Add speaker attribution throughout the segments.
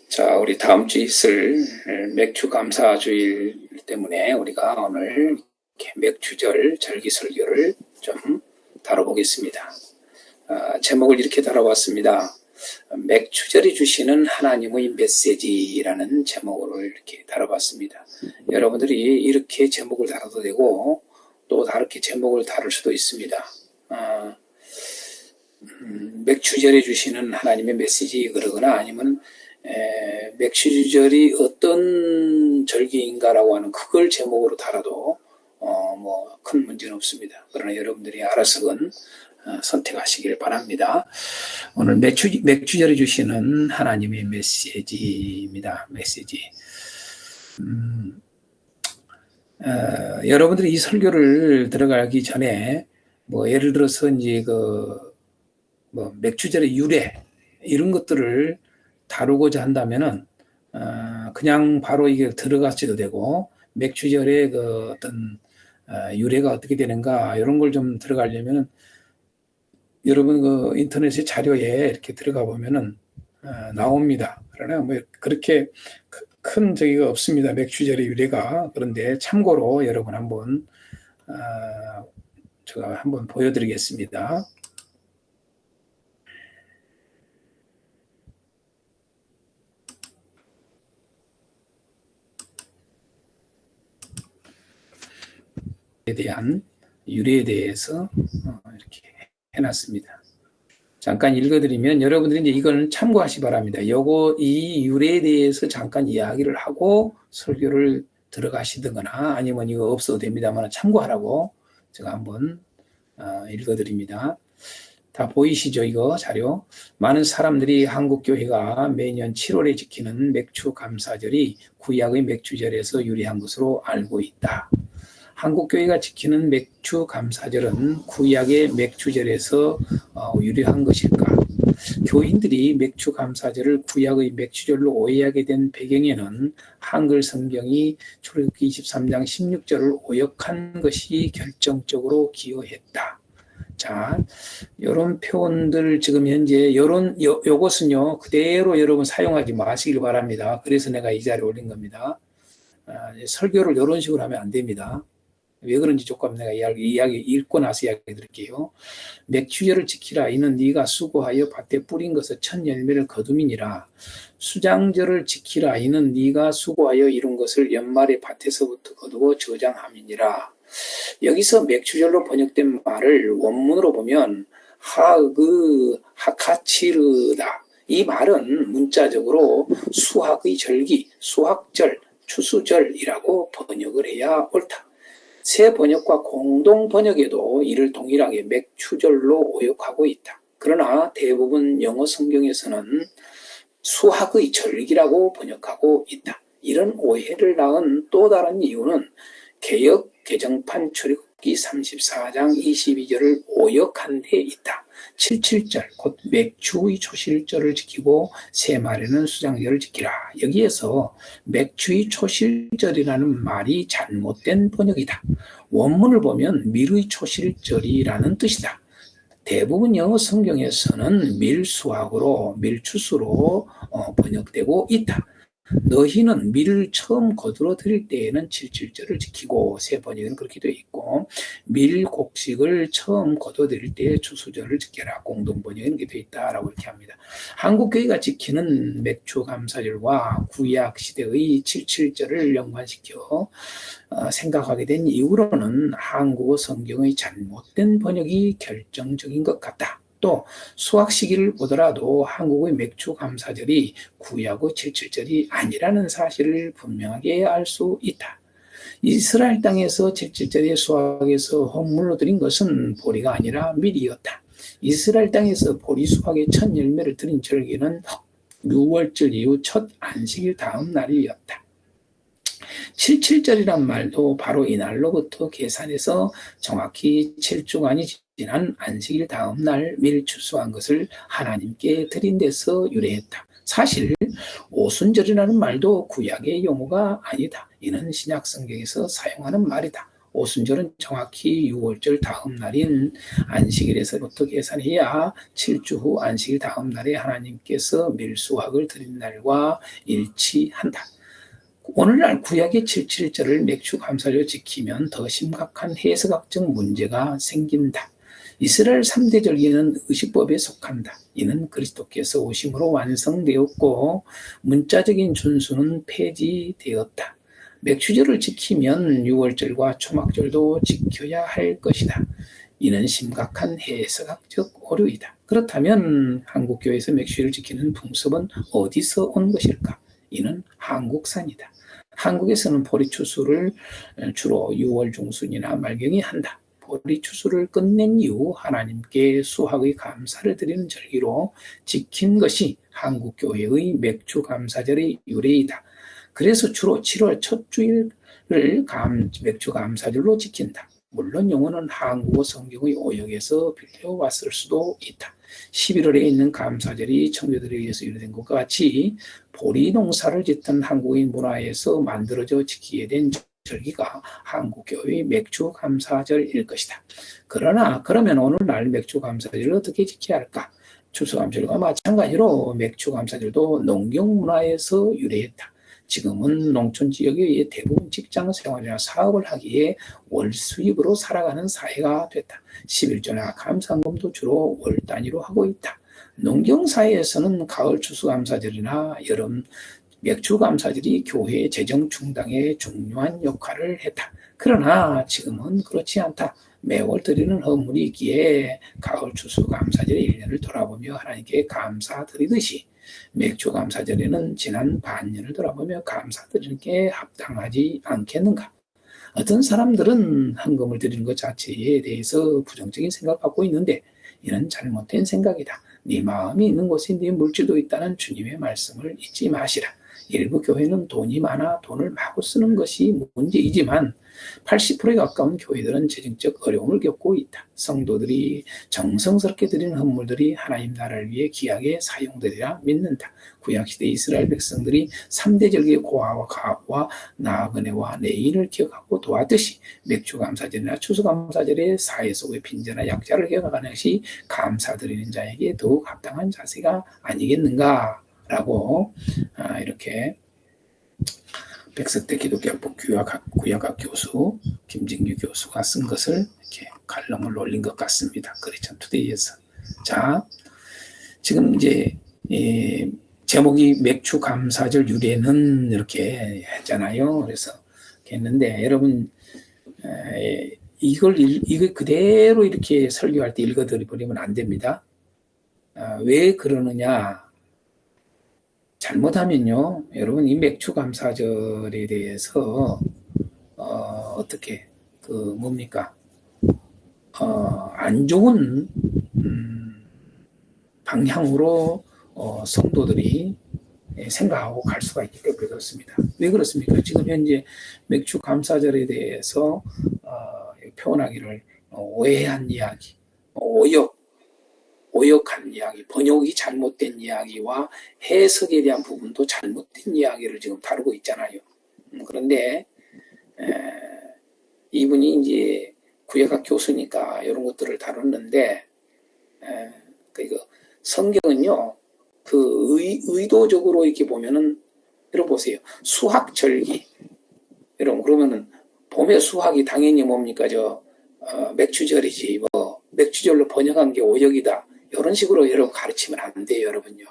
Speaker 1: 자, 우리 다음 주 있을 맥주 감사주일 때문에 우리가 오늘 맥주절 절기 설교를 좀 다뤄보겠습니다. 제목을 이렇게 다뤄봤습니다. 맥주절이 주시는 하나님의 메시지라는 제목으로 이렇게 다뤄봤습니다. 여러분들이 이렇게 제목을 다뤄도 되고 또 다르게 제목을 다룰 수도 있습니다. 맥주절이 주시는 하나님의 메시지 그러거나 아니면 맥주절이 어떤 절기인가라고 하는 그걸 제목으로 달아도 뭐 큰 문제는 없습니다. 그러나 여러분들이 알아서 선택하시길 바랍니다. 오늘 맥주절이 주시는 하나님의 메시지입니다. 메시지. 여러분들이 이 설교를 들어가기 전에 뭐 예를 들어서 이제 뭐 맥주절의 유래 이런 것들을 다루고자 한다면은 그냥 바로 이게 들어가셔도 되고 맥주절의 어떤 유래가 어떻게 되는가 이런 걸 좀 들어가려면은 여러분 인터넷의 자료에 이렇게 들어가 보면은 나옵니다. 그러나 뭐 그렇게 큰 저기가 없습니다. 맥주절의 유래가. 그런데 참고로 여러분 한번 제가 한번 보여드리겠습니다. 에 대한 유래에 대해서 이렇게 해놨습니다. 잠깐 읽어드리면 여러분들이 이제 이거는 참고하시 바랍니다. 이 유래에 대해서 잠깐 이야기를 하고 설교를 들어가시든거나 아니면 이거 없어도 됩니다만 참고하라고 제가 한번 읽어드립니다. 다 보이시죠? 이거 자료. 많은 사람들이 한국교회가 매년 7월에 지키는 맥주 감사절이 구약의 맥주절에서 유래한 것으로 알고 있다. 한국교회가 지키는 맥주 감사절은 구약의 맥주절에서 유래한 것일까? 교인들이 맥주 감사절을 구약의 맥주절로 오해하게 된 배경에는 한글 성경이 출애굽기 23장 16절을 오역한 것이 결정적으로 기여했다. 자, 이런 표현들 지금 현재 요것은요 그대로 여러분 사용하지 마시길 바랍니다. 그래서 내가 이 자리에 올린 겁니다. 설교를 이런 식으로 하면 안 됩니다. 왜 그런지 조금 내가 이야기 읽고 나서 이야기 드릴게요. 맥주절을 지키라. 이는 네가 수고하여 밭에 뿌린 것을 첫 열매를 거두미니라. 수장절을 지키라. 이는 네가 수고하여 이룬 것을 연말에 밭에서부터 거두고 저장함이니라. 여기서 맥주절로 번역된 말을 원문으로 보면 하카치르다. 이 말은 문자적으로 수학의 절기, 수학절, 추수절이라고 번역을 해야 옳다. 새 번역과 공동 번역에도 이를 동일하게 맥주절로 오역하고 있다. 그러나 대부분 영어 성경에서는 수학의 절기라고 번역하고 있다. 이런 오해를 낳은 또 다른 이유는 개역 개정판 출애굽기 34장 22절을 오역한 데 있다. 77절 곧 맥주의 초실절을 지키고 새말에는 수장절을 지키라. 여기에서 맥주의 초실절이라는 말이 잘못된 번역이다. 원문을 보면 밀의 초실절이라는 뜻이다. 대부분 영어 성경에서는 밀수학으로 밀추수로 번역되고 있다. 너희는 밀을 처음 거두러 드릴 때에는 77절을 지키고 새 번역에는 그렇게 되어 있고 밀 곡식을 처음 거두어 드릴 때에 추수절을 지켜라. 공동 번역에는 그렇게 되어 있다라고 이렇게 합니다. 한국교회가 지키는 맥주 감사절과 구약 시대의 77절을 연관시켜 생각하게 된 이유로는 한국어 성경의 잘못된 번역이 결정적인 것 같다. 또 수학 시기를 보더라도 한국의 맥주 감사절이 구약의 77절이 아니라는 사실을 분명하게 알 수 있다. 이스라엘 땅에서 77절의 수확에서 헌물로 드린 것은 보리가 아니라 밀이었다. 이스라엘 땅에서 보리 수확의 첫 열매를 드린 절기는 6월절 이후 첫 안식일 다음 날이었다. 77절이란 말도 바로 이날로부터 계산해서 정확히 7주간이 지난 안식일 다음 날 밀 추수한 것을 하나님께 드린 데서 유래했다. 사실 오순절이라는 말도 구약의 용어가 아니다. 이는 신약 성경에서 사용하는 말이다. 오순절은 정확히 6월절 다음 날인 안식일에서부터 계산해야 7주 후 안식일 다음 날에 하나님께서 밀수확을 드린 날과 일치한다. 오늘날 구약의 77절을 맥주감사절로 지키면 더 심각한 해석학적 문제가 생긴다. 이스라엘 3대 절기는 의식법에 속한다. 이는 그리스도께서 오심으로 완성되었고 문자적인 준수는 폐지되었다. 맥주절을 지키면 6월절과 초막절도 지켜야 할 것이다. 이는 심각한 해석학적 오류이다. 그렇다면 한국교회에서 맥주절을 지키는 풍습은 어디서 온 것일까? 이는 한국산이다. 한국에서는 보리 추수를 주로 6월 중순이나 말경에 한다. 보리 추수를 끝낸 이후 하나님께 수확의 감사를 드리는 절기로 지킨 것이 한국교회의 맥주감사절의 유래이다. 그래서 주로 7월 첫 주일을 맥주감사절로 지킨다. 물론 용어는 한국어 성경의 오역에서 빌려왔을 수도 있다. 11월에 있는 감사절이 청교들에 의해서 유래된 것과 같이 보리 농사를 짓던 한국인 문화에서 만들어져 지키게 된 절기가 한국교회의 맥주감사절일 것이다. 그러면 오늘날 맥주감사절을 어떻게 지켜야 할까? 추수감사절과 마찬가지로 맥주감사절도 농경문화에서 유래했다. 지금은 농촌 지역의 대부분 직장 생활이나 사업을 하기에 월 수입으로 살아가는 사회가 됐다. 11조나 감사금도 주로 월 단위로 하고 있다. 농경사회에서는 가을 추수감사절이나 여름 맥주감사절이 교회의 재정 충당에 중요한 역할을 했다. 그러나 지금은 그렇지 않다. 매월 드리는 헌물이 있기에 가을 추수감사절의 1년을 돌아보며 하나님께 감사드리듯이 맥주감사절에는 지난 반년을 돌아보며 감사드리는 게 합당하지 않겠는가? 어떤 사람들은 헌금을 드리는 것 자체에 대해서 부정적인 생각을 갖고 있는데 이는 잘못된 생각이다. 네 마음이 있는 곳에 네 물질도 있다는 주님의 말씀을 잊지 마시라. 일부 교회는 돈이 많아 돈을 마구 쓰는 것이 문제이지만 80%에 가까운 교회들은 재정적 어려움을 겪고 있다. 성도들이 정성스럽게 드리는 헌물들이 하나님 나라를 위해 귀하게 사용되리라 믿는다. 구약시대 이스라엘 백성들이 3대 절기의 고아와 가압과 나그네와 레위를 기억하고 도왔듯이 맥주감사절이나 추수감사절에 사회 속의 빈자나 약자를 기억하는 것이 감사드리는 자에게 더욱 합당한 자세가 아니겠는가? 라고 이렇게 백석대 기독교학부 구약학 교수 김진규 교수가 쓴 것을 이렇게 칼럼을 올린 것 같습니다. 크리스천 투데이에서. 자, 지금 이제 제목이 맥주 감사절 유래는 이렇게 했잖아요. 그래서 했는데 여러분 이걸 그대로 이렇게 설교할 때 읽어드리면 안 됩니다. 왜 그러느냐? 잘못하면요, 여러분 이 맥주감사절에 대해서 어떻게 뭡니까? 안 좋은 방향으로 성도들이 생각하고 갈 수가 있기 때문에 그렇습니다. 왜 그렇습니까? 지금 현재 맥주감사절에 대해서 표현하기를 오해한 이야기, 오역한 이야기, 번역이 잘못된 이야기와 해석에 대한 부분도 잘못된 이야기를 지금 다루고 있잖아요. 그런데 이분이 이제 구약학 교수니까 이런 것들을 다뤘는데 성경은요 의도적으로 이렇게 보면은 여러분 보세요. 수학절기 여러분 그러면은 봄의 수학이 당연히 뭡니까 맥주절이지 맥주절로 번역한 게 오역이다. 이런 식으로 여러분 가르치면 안 돼요, 여러분요.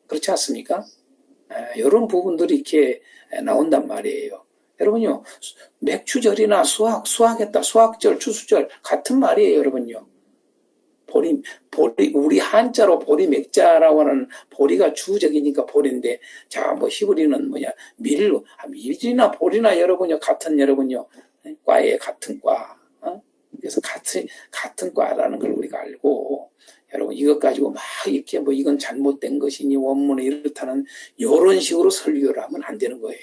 Speaker 1: 그렇지 않습니까? 이런 부분들이 이렇게 나온단 말이에요. 여러분요, 맥주절이나 수학했다, 수학절, 추수절 같은 말이에요, 여러분요. 보리, 우리 한자로 보리 맥자라고 하는 보리가 주적이니까 보리인데, 자, 히브리는 밀이나 보리나 여러분요, 같은 여러분요, 과에 같은 과. 그래서 같은 과라는 걸 우리가 알고, 여러분 이것 가지고 막 이렇게 이건 잘못된 것이니 원문에 이렇다는 이런 식으로 설교를 하면 안 되는 거예요.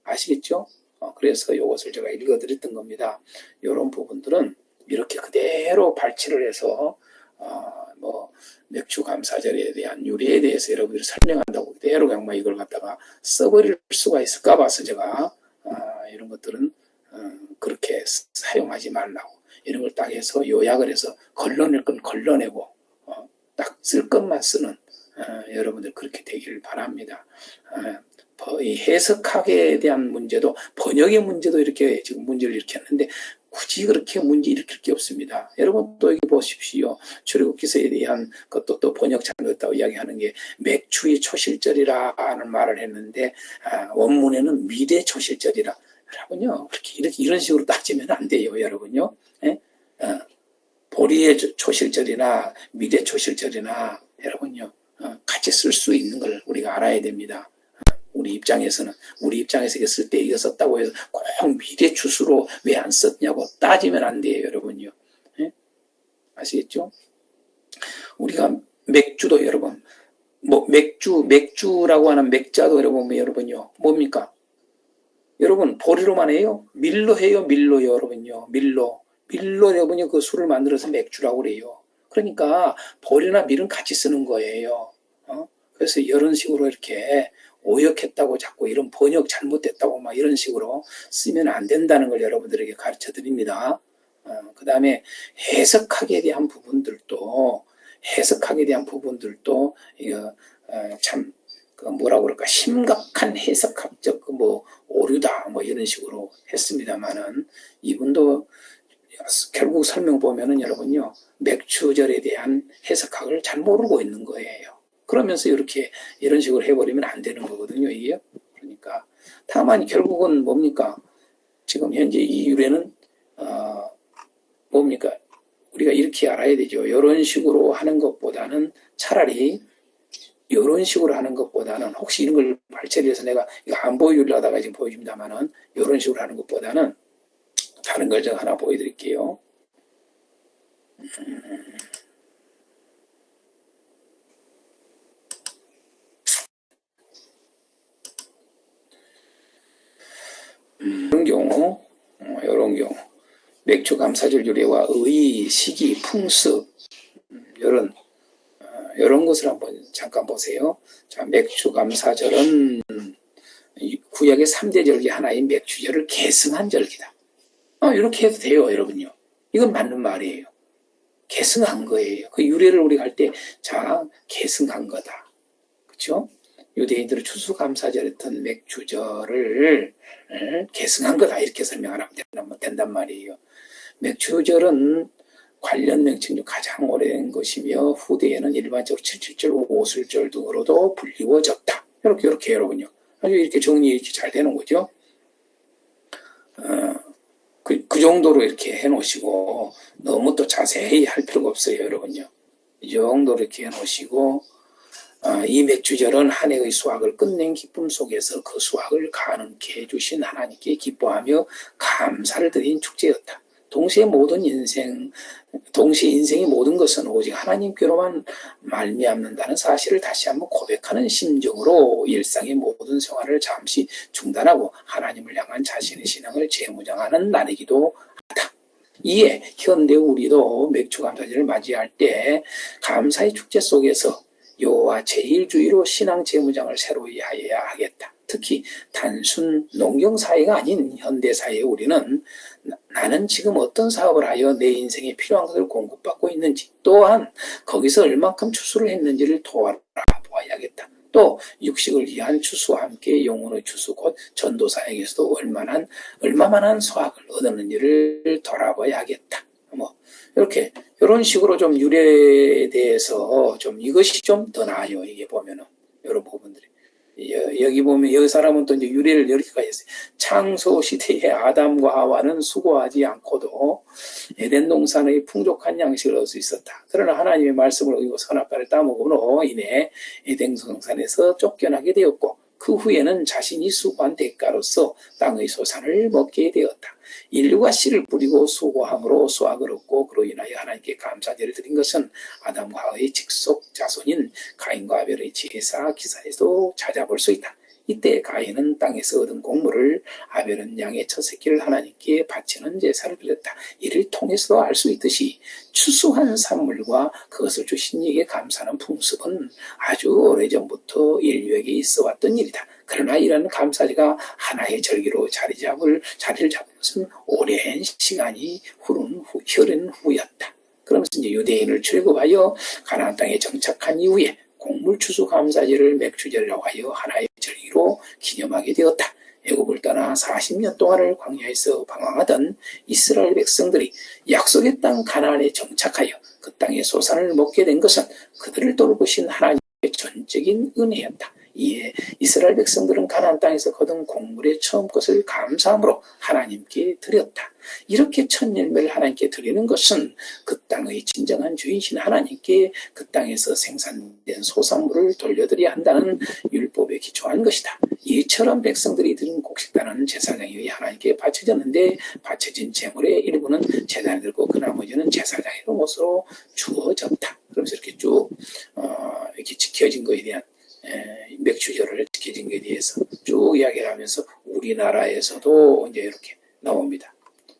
Speaker 1: 아시겠죠? 그래서 이것을 제가 읽어드렸던 겁니다. 이런 부분들은 이렇게 그대로 발치를 해서 뭐 맥주 감사절에 대한 유래에 대해서 여러분들이 설명한다고 그대로 그냥 이걸 갖다가 써버릴 수가 있을까 봐서 제가 이런 것들은 그렇게 사용하지 말라고 이런 걸 딱 해서 요약을 해서 걸러낼 건 걸러내고 딱 쓸 것만 쓰는 여러분들 그렇게 되기를 바랍니다. 이 해석학에 대한 문제도 번역의 문제도 이렇게 지금 문제를 일으켰는데 굳이 그렇게 문제 일으킬 게 없습니다. 여러분 또 여기 보십시오. 출애굽기서에 대한 것도 또 번역 잘못했다고 이야기하는 게 맥주의 초실절이라는 말을 했는데 원문에는 미래 초실절이라. 여러분요 이렇게 이런 식으로 따지면 안 돼요, 여러분요. 예? 보리의 초실절이나 미래 초실절이나 여러분요 같이 쓸 수 있는 걸 우리가 알아야 됩니다. 우리 입장에서 이거 쓸 때 이거 썼다고 해서 꼭 미래 추수로 왜 안 썼냐고 따지면 안 돼요, 여러분요. 예? 아시겠죠? 우리가 맥주도 여러분, 뭐 맥주라고 하는 맥자도 여러분요, 뭡니까? 여러분 보리로만 해요? 밀로 해요, 밀로요, 여러분요. 밀로 여러분요 그 술을 만들어서 맥주라고 그래요. 그러니까 보리나 밀은 같이 쓰는 거예요. 그래서 이런 식으로 이렇게 오역했다고 자꾸 이런 번역 잘못됐다고 막 이런 식으로 쓰면 안 된다는 걸 여러분들에게 가르쳐 드립니다. 그 다음에 해석학에 대한 부분들도 이거 참 뭐라고 그럴까 심각한 해석학적 뭐 오류다 뭐 이런 식으로 했습니다만은 이분도 결국 설명 보면은 여러분요 맥주절에 대한 해석학을 잘 모르고 있는 거예요. 그러면서 이런 식으로 해버리면 안 되는 거거든요, 이게. 그러니까 다만 결국은 뭡니까? 지금 현재 이 유래는 뭡니까? 우리가 이렇게 알아야 되죠. 이런 식으로 하는 것보다는 차라리 이런 식으로 하는 것보다는 혹시 이런 걸 발췌해서 내가 이거 안 보여주려다가 지금 보여줍니다만은 이런 식으로 하는 것보다는 다른 걸 제가 하나 보여드릴게요. 이런 경우 맥주 감사절 유래와 의, 시기, 풍습 이런 것을 한번 잠깐 보세요. 자, 맥주 감사절은 구약의 3대 절기 하나인 맥주절을 계승한 절기다. 이렇게 해도 돼요, 여러분요. 이건 맞는 말이에요. 계승한 거예요. 그 유래를 우리가 할 때, 자, 계승한 거다. 그렇죠? 유대인들의 추수감사절했던 맥주절을 계승한 거다. 이렇게 설명하면 된단 말이에요. 맥주절은 관련 명칭 중 가장 오래된 것이며 후대에는 일반적으로 77절, 5술절 등으로도 불리워졌다. 이렇게 여러분요. 아주 이렇게 정리 이렇게 잘 되는 거죠. 그 정도로 이렇게 해놓으시고 너무 또 자세히 할 필요가 없어요, 여러분요. 이 정도로 이렇게 해놓으시고 이 맥주절은 한 해의 수확을 끝낸 기쁨 속에서 그 수확을 가능케 해주신 하나님께 기뻐하며 감사를 드린 축제였다. 동시에 인생의 모든 것은 오직 하나님께로만 말미암는다는 사실을 다시 한번 고백하는 심정으로 일상의 모든 생활을 잠시 중단하고 하나님을 향한 자신의 신앙을 재무장하는 날이기도 하다. 이에 현대 우리도 맥주감사절을 맞이할 때 감사의 축제 속에서 여호와 제일주의로 신앙 재무장을 새로이 하여야 하겠다. 특히 단순 농경사회가 아닌 현대사회에 우리는 나는 지금 어떤 사업을 하여 내 인생에 필요한 것을 공급받고 있는지 또한 거기서 얼만큼 추수를 했는지를 돌아보아야겠다. 또 육식을 위한 추수와 함께 영혼의 추수 곧 전도사에게서도 얼마만한 수확을 얻었는지를 돌아봐야겠다. 이런 식으로 좀 유래에 대해서 좀 이것이 좀 더 나아요. 이게 보면은 이런 부분들이 여기 보면 여기 사람은 또 이제 유래를 이렇게까지 했어요. 창조 시대의 아담과 하와는 수고하지 않고도 에덴 동산의 풍족한 양식을 얻을 수 있었다. 그러나 하나님의 말씀을 어기고 선악과를 따먹음으로 인해 에덴 동산에서 쫓겨나게 되었고 그 후에는 자신이 수고한 대가로서 땅의 소산을 먹게 되었다. 인류가 씨를 뿌리고 수고함으로 수확을 얻고 그로 인하여 하나님께 감사제를 드린 것은 아담과 하와의 직속 자손인 가인과 아벨의 제사 기사에도 찾아볼 수 있다. 이때 가인은 땅에서 얻은 곡물을, 아벨은 양의 첫 새끼를 하나님께 바치는 제사를 드렸다. 이를 통해서도 알 수 있듯이 추수한 산물과 그것을 주신 이에게 감사하는 풍습은 아주 오래전부터 인류에게 있어 왔던 일이다. 그러나 이런 감사제가 하나의 절기로 자리를 잡은 것은 오랜 시간이 흐른 후였다. 그러면서 이제 유대인을 출애굽하여 가나안 땅에 정착한 이후에 곡물 추수 감사제를 맥주제라고 하여 하나의 절기로 기념하게 되었다. 애굽을 떠나 40년 동안을 광야에서 방황하던 이스라엘 백성들이 약속의 땅 가나안에 정착하여 그 땅의 소산을 먹게 된 것은 그들을 돌보신 하나님의 전적인 은혜였다. 이에 이스라엘 백성들은 가나안 땅에서 거둔 곡물의 처음 것을 감사함으로 하나님께 드렸다. 이렇게 첫 열매를 하나님께 드리는 것은 그 땅의 진정한 주인이신 하나님께 그 땅에서 생산된 소산물을 돌려드려야 한다는 율법에 기초한 것이다. 이처럼 백성들이 드린 곡식단은 제사장에 의해 하나님께 바쳐졌는데 바쳐진 제물의 일부는 제단에 들고 그 나머지는 제사장의 것으로 주어졌다. 그러면서 이렇게 쭉 이렇게 지켜진 것에 대한 맥주절을 지켜진 것에 대해서 쭉 이야기를 하면서 우리나라에서도 이제 이렇게 나옵니다.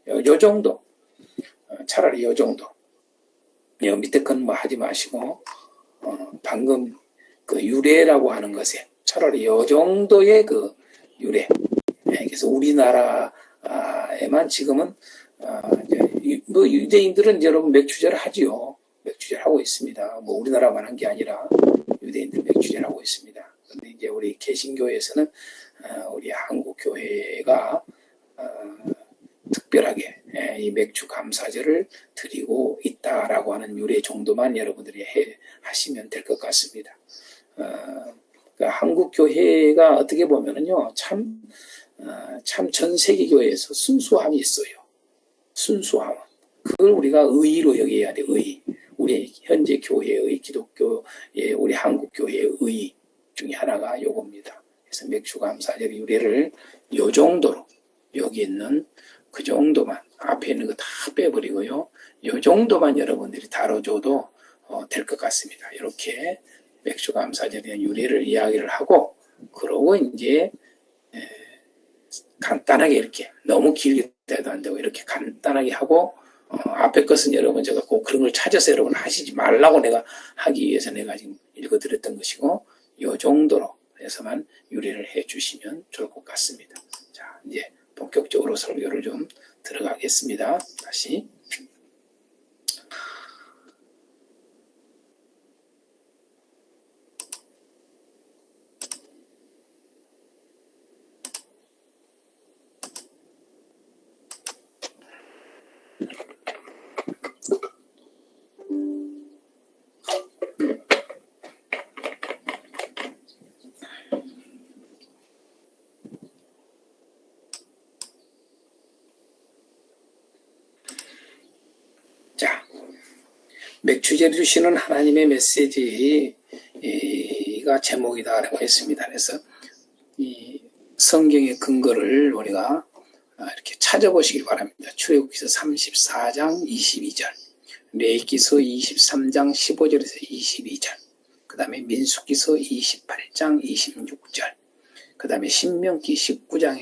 Speaker 1: 요 정도, 차라리 요 정도. 요 밑에 건 뭐 하지 마시고, 방금 그 유래라고 하는 것에 차라리 요 정도의 그 유래. 그래서 우리나라에만 지금은, 뭐 유대인들은 여러분 맥주절 하지요. 맥주절 하고 있습니다. 뭐 우리나라만 한 게 아니라 유대인들 맥주절 하고 있습니다. 그런데 이제 우리 개신교에서는 우리 한국교회가 특별하게 이 맥주 감사제를 드리고 있다라고 하는 유래 정도만 여러분들이 하시면 될 것 같습니다. 그러니까 한국교회가 어떻게 보면은요, 참 전 세계 교회에서 순수함이 있어요. 순수함. 그걸 우리가 의의로 여겨야 돼, 의의. 우리 현재 교회의 기독교의 우리 한국 교회의 의의 중에 하나가 요겁니다. 그래서 맥주 감사절 유래를 요 정도로 여기 있는 그 정도만 앞에 있는 거 다 빼버리고요. 요 정도만 여러분들이 다뤄줘도 될 것 같습니다. 이렇게 맥주 감사절에 대한 유래를 이야기를 하고 그러고 이제 간단하게 이렇게 너무 길게 돼도 안 되고 이렇게 간단하게 하고 앞에 것은 여러분 제가 꼭 그런 걸 찾아서 여러분 하시지 말라고 내가 하기 위해서 내가 지금 읽어드렸던 것이고 이 정도로 해서만 유래를 해 주시면 좋을 것 같습니다. 자, 이제 본격적으로 설교를 좀 들어가겠습니다. 다시. 맥주제를 주시는 하나님의 메시지가 제목이다라고 했습니다. 그래서 이 성경의 근거를 우리가 이렇게 찾아보시길 바랍니다. 출애굽기서 34장 22절, 레위기서 23장 15절에서 22절, 그 다음에 민수기서 28장 26절, 그 다음에 신명기 19장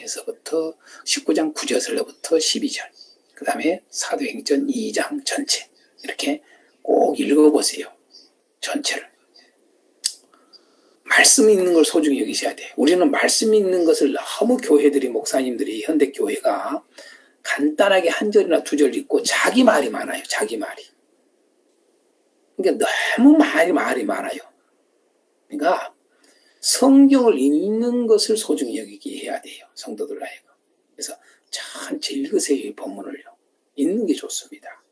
Speaker 1: 9절서부터 12절, 그 다음에 사도행전 2장 전체 이렇게 꼭 읽어보세요. 전체를. 말씀이 있는 걸 소중히 여기셔야 돼. 우리는 말씀이 있는 것을 너무 교회들이, 목사님들이, 현대교회가 간단하게 한 절이나 두 절 읽고 자기 말이 많아요. 자기 말이. 그러니까 너무 말이 많아요. 그러니까 성경을 읽는 것을 소중히 여기게 해야 돼요. 성도들 하여금. 그래서 천천히 읽으세요. 이 본문을요. 읽는 게 좋습니다.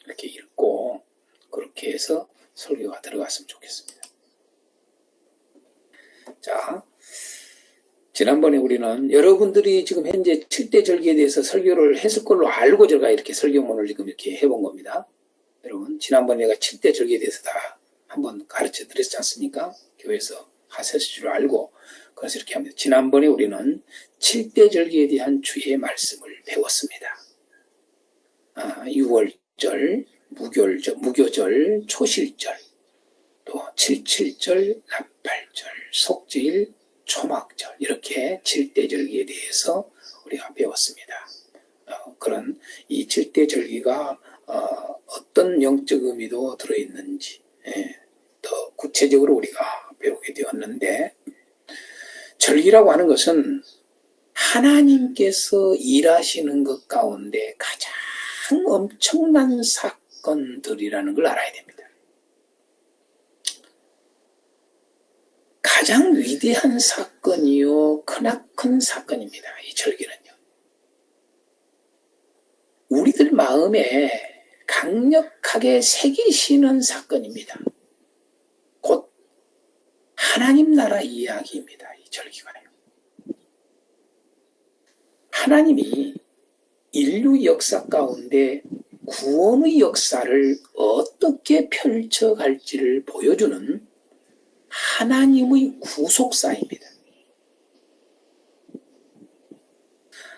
Speaker 1: 이렇게 읽고 그렇게 해서 설교가 들어갔으면 좋겠습니다. 자, 지난번에 우리는 여러분들이 지금 현재 7대 절기에 대해서 설교를 했을 걸로 알고 제가 이렇게 설교문을 지금 이렇게 해본 겁니다. 여러분, 지난번에 내가 7대 절기에 대해서 다 한번 가르쳐 드렸지 않습니까? 교회에서 하셨을 줄 알고. 그래서 이렇게 합니다. 지난번에 우리는 7대 절기에 대한 주의 말씀을 배웠습니다. 6월절, 무교절, 초실절, 또 77절, 나팔절, 속죄일, 초막절 이렇게 7대 절기에 대해서 우리가 배웠습니다. 그런 이 7대 절기가 어떤 영적 의미도 들어있는지 더 구체적으로 우리가 배우게 되었는데, 절기라고 하는 것은 하나님께서 일하시는 것 가운데 가장 엄청난 사건들이라는 걸 알아야 됩니다. 가장 위대한 사건이요 크나큰 사건입니다. 이 절기는요. 우리들 마음에 강력하게 새기시는 사건입니다. 곧 하나님 나라 이야기입니다. 이 절기가요. 하나님이 인류 역사 가운데 구원의 역사를 어떻게 펼쳐갈지를 보여주는 하나님의 구속사입니다.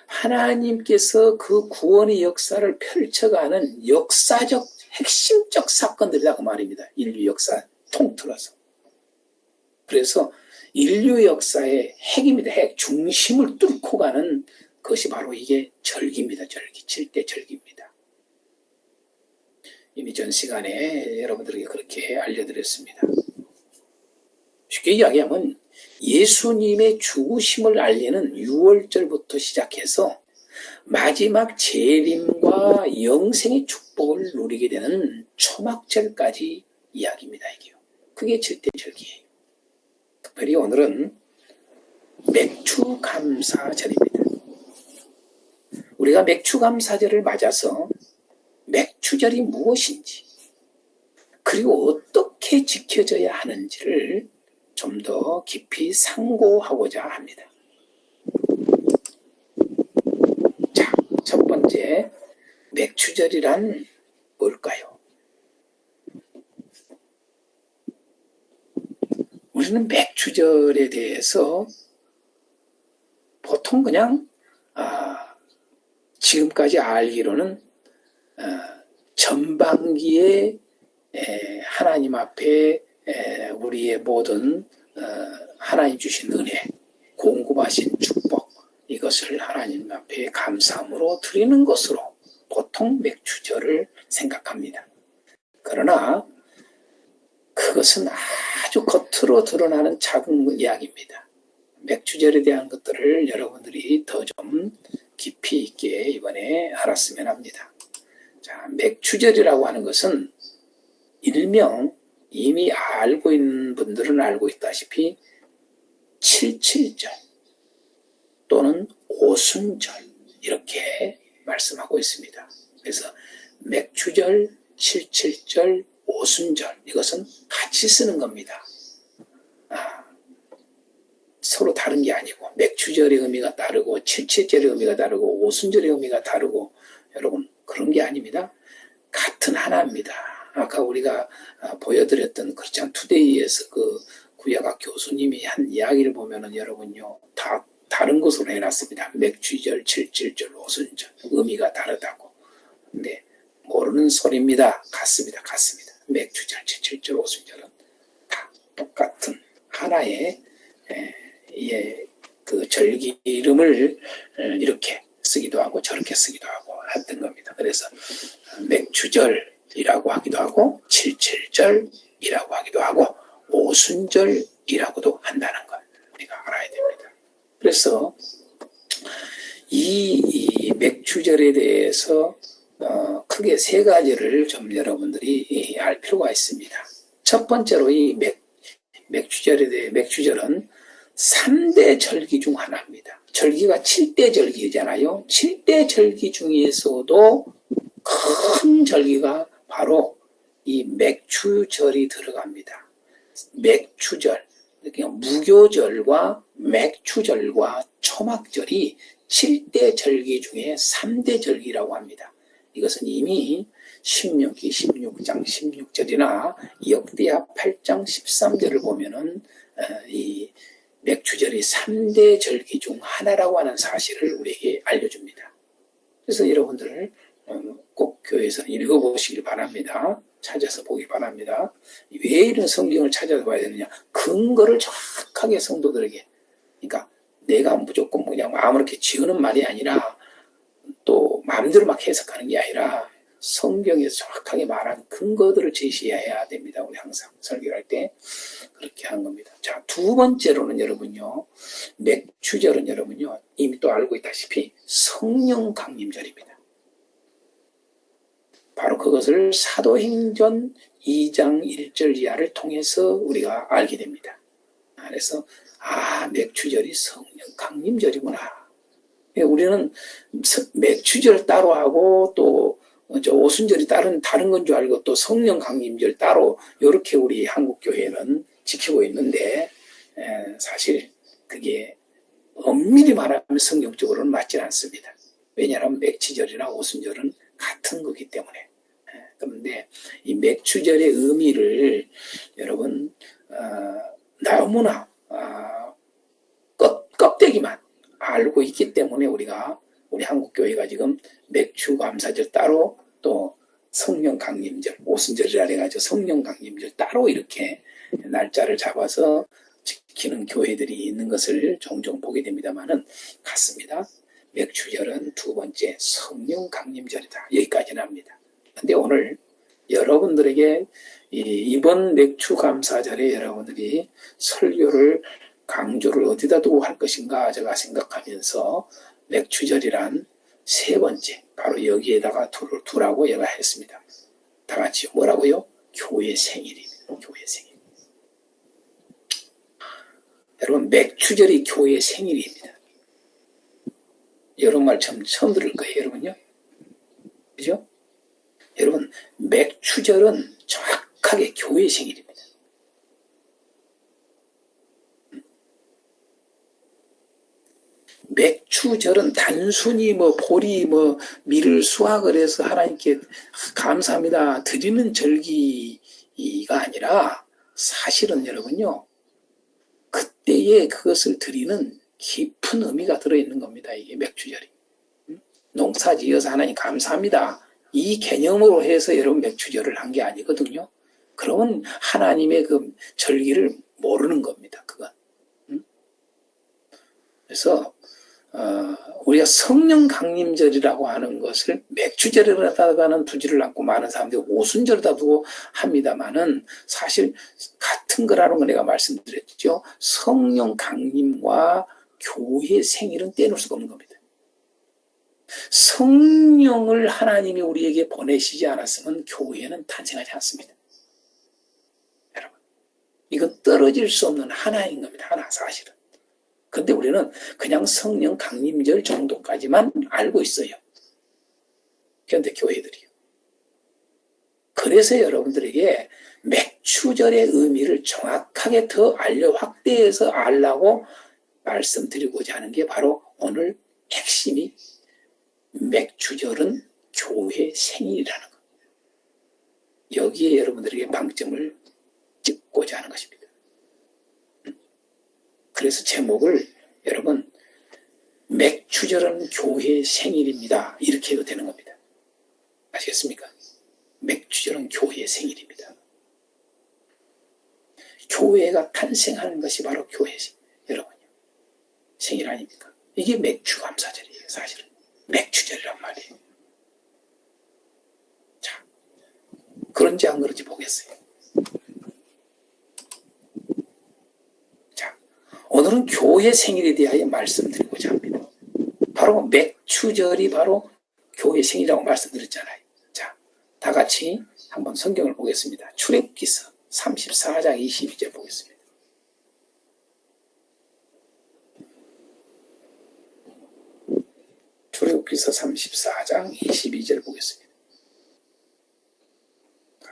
Speaker 1: 하나님께서 그 구원의 역사를 펼쳐가는 역사적 핵심적 사건들이라고 말입니다. 인류 역사 통틀어서. 그래서 인류 역사의 핵입니다. 핵, 중심을 뚫고 가는 것이 바로 이게 절기입니다. 절기, 7대 절기입니다. 이미 전 시간에 여러분들에게 그렇게 알려드렸습니다. 쉽게 이야기하면 예수님의 죽으심을 알리는 유월절부터 시작해서 마지막 재림과 영생의 축복을 누리게 되는 초막절까지 이야기입니다. 이게요. 그게 7대 절기예요. 특별히 오늘은 맥추감사절입니다. 우리가 맥추감사절을 맞아서 맥추절이 무엇인지, 그리고 어떻게 지켜져야 하는지를 좀 더 깊이 상고하고자 합니다. 자, 첫 번째, 맥추절이란 뭘까요? 우리는 맥추절에 대해서 보통 그냥 지금까지 알기로는 전반기에 하나님 앞에 우리의 모든 하나님 주신 은혜, 공급하신 축복, 이것을 하나님 앞에 감사함으로 드리는 것으로 보통 맥추절을 생각합니다. 그러나 그것은 아주 겉으로 드러나는 작은 이야기입니다. 맥추절에 대한 것들을 여러분들이 더 좀 깊이 있게 이번에 알았으면 합니다. 자, 맥추절이라고 하는 것은 일명 이미 알고 있는 분들은 알고 있다시피 77절 또는 오순절 이렇게 말씀하고 있습니다. 그래서 맥추절, 77절, 오순절 이것은 같이 쓰는 겁니다. 서로 다른 게 아니고 맥추절의 의미가 다르고 77절의 의미가 다르고 오순절의 의미가 다르고 여러분 그런 게 아닙니다. 같은 하나입니다. 아까 우리가 보여드렸던 크리스찬 투데이에서 그 구약학 교수님이 한 이야기를 보면은 여러분요 다 다른 것으로 해놨습니다. 맥추절, 77절, 오순절 의미가 다르다고. 근데 모르는 소리입니다. 같습니다. 맥추절, 77절, 오순절은 다 똑같은 하나의 그 절기 이름을 이렇게 쓰기도 하고 저렇게 쓰기도 하고 했던 겁니다. 그래서 맥추절이라고 하기도 하고 77절이라고 하기도 하고 오순절이라고도 한다는 걸 우리가 알아야 됩니다. 그래서 이 맥추절에 대해서 크게 세 가지를 좀 여러분들이 알 필요가 있습니다. 첫 번째로 이 맥추절에 대해 맥추절은 3대 절기 중 하나입니다. 절기가 7대 절기잖아요. 7대 절기 중에서도 큰 절기가 바로 이 맥추절이 들어갑니다. 맥추절, 그러니까 무교절과 맥추절과 초막절이 7대 절기 중에 3대 절기라고 합니다. 이것은 이미 신명기 16장 16절이나 역대하 8장 13절을 보면은 이 맥추절이 3대 절기 중 하나라고 하는 사실을 우리에게 알려줍니다. 그래서 여러분들 꼭 교회에서 읽어보시길 바랍니다. 찾아서 보기 바랍니다. 왜 이런 성경을 찾아서 봐야 되느냐? 근거를 정확하게 성도들에게 그러니까 내가 무조건 그냥 아무렇게 지어는 말이 아니라 또 마음대로 막 해석하는 게 아니라 성경에서 정확하게 말한 근거들을 제시해야 됩니다. 우리 항상 설교를 할 때 그렇게 하는 겁니다. 자, 두 번째로는 여러분요, 맥추절은 여러분요, 이미 또 알고 있다시피 성령 강림절입니다. 바로 그것을 사도행전 2장 1절 이하를 통해서 우리가 알게 됩니다. 그래서 맥추절이 성령 강림절이구나. 우리는 맥추절 따로 하고 또 오순절이 다른 건 줄 알고 또 성령 강림절 따로 이렇게 우리 한국 교회는 지키고 있는데 사실 그게 엄밀히 말하면 성경적으로는 맞지 않습니다. 왜냐하면 맥추절이나 오순절은 같은 거기 때문에. 그런데 이 맥추절의 의미를 여러분 너무나 껍데기만 알고 있기 때문에 우리 한국 교회가 지금 맥추 감사절 따로 또 성령 강림절, 오순절이라 해가지고 성령 강림절 따로 이렇게 날짜를 잡아서 지키는 교회들이 있는 것을 종종 보게 됩니다만은 같습니다. 맥추절은 두 번째 성령 강림절이다. 여기까지는 합니다. 근데 오늘 여러분들에게 이번 맥추 감사절에 여러분들이 설교를 강조를 어디다 두고 할 것인가 제가 생각하면서 맥추절이란 세 번째 바로 여기에다가 두라고 얘가 했습니다. 다 같이 뭐라고요? 교회 생일입니다. 교회 생일. 여러분 맥추절이 교회 생일입니다. 여러분 말 처음 들을 거예요, 여러분요. 그죠? 여러분 맥추절은 정확하게 교회 생일입니다. 맥추절은 단순히 보리 밀을 수확을 해서 하나님께 감사합니다 드리는 절기가 아니라 사실은 여러분요, 그때에 그것을 드리는 깊은 의미가 들어있는 겁니다. 이게 맥추절이. 농사 지어서 하나님 감사합니다. 이 개념으로 해서 여러분 맥추절을 한 게 아니거든요. 그러면 하나님의 그 절기를 모르는 겁니다. 그건. 그래서 우리가 성령 강림절이라고 하는 것을 맥추절에다가는 두지를 않고 많은 사람들이 오순절에다 두고 합니다만은 사실 같은 거라는 거 내가 말씀드렸죠. 성령 강림과 교회 생일은 떼놓을 수가 없는 겁니다. 성령을 하나님이 우리에게 보내시지 않았으면 교회는 탄생하지 않습니다. 여러분, 이건 떨어질 수 없는 하나인 겁니다. 하나 사실은. 근데 우리는 그냥 성령 강림절 정도까지만 알고 있어요. 현대 교회들이요. 그래서 여러분들에게 맥추절의 의미를 정확하게 더 확대해서 알라고 말씀드리고자 하는 게 바로 오늘 핵심이 맥추절은 교회 생일이라는 것. 여기에 여러분들에게 방점을 찍고자 하는 것입니다. 그래서 제목을 여러분 맥추절은 교회 생일입니다. 이렇게 해도 되는 겁니다. 아시겠습니까? 맥추절은 교회 생일입니다. 교회가 탄생하는 것이 바로 교회 여러분요. 생일 아닙니까? 이게 맥추 감사절이에요. 사실은 맥추절이란 말이에요. 자, 그런지 안 그런지 보겠어요. 오늘은 교회 생일에 대하여 말씀드리고자 합니다. 바로 맥추절이 바로 교회 생일이라고 말씀드렸잖아요. 자, 다 같이 한번 성경을 보겠습니다. 출애굽기서 34장 22절 보겠습니다. 출애굽기서 34장 22절 보겠습니다.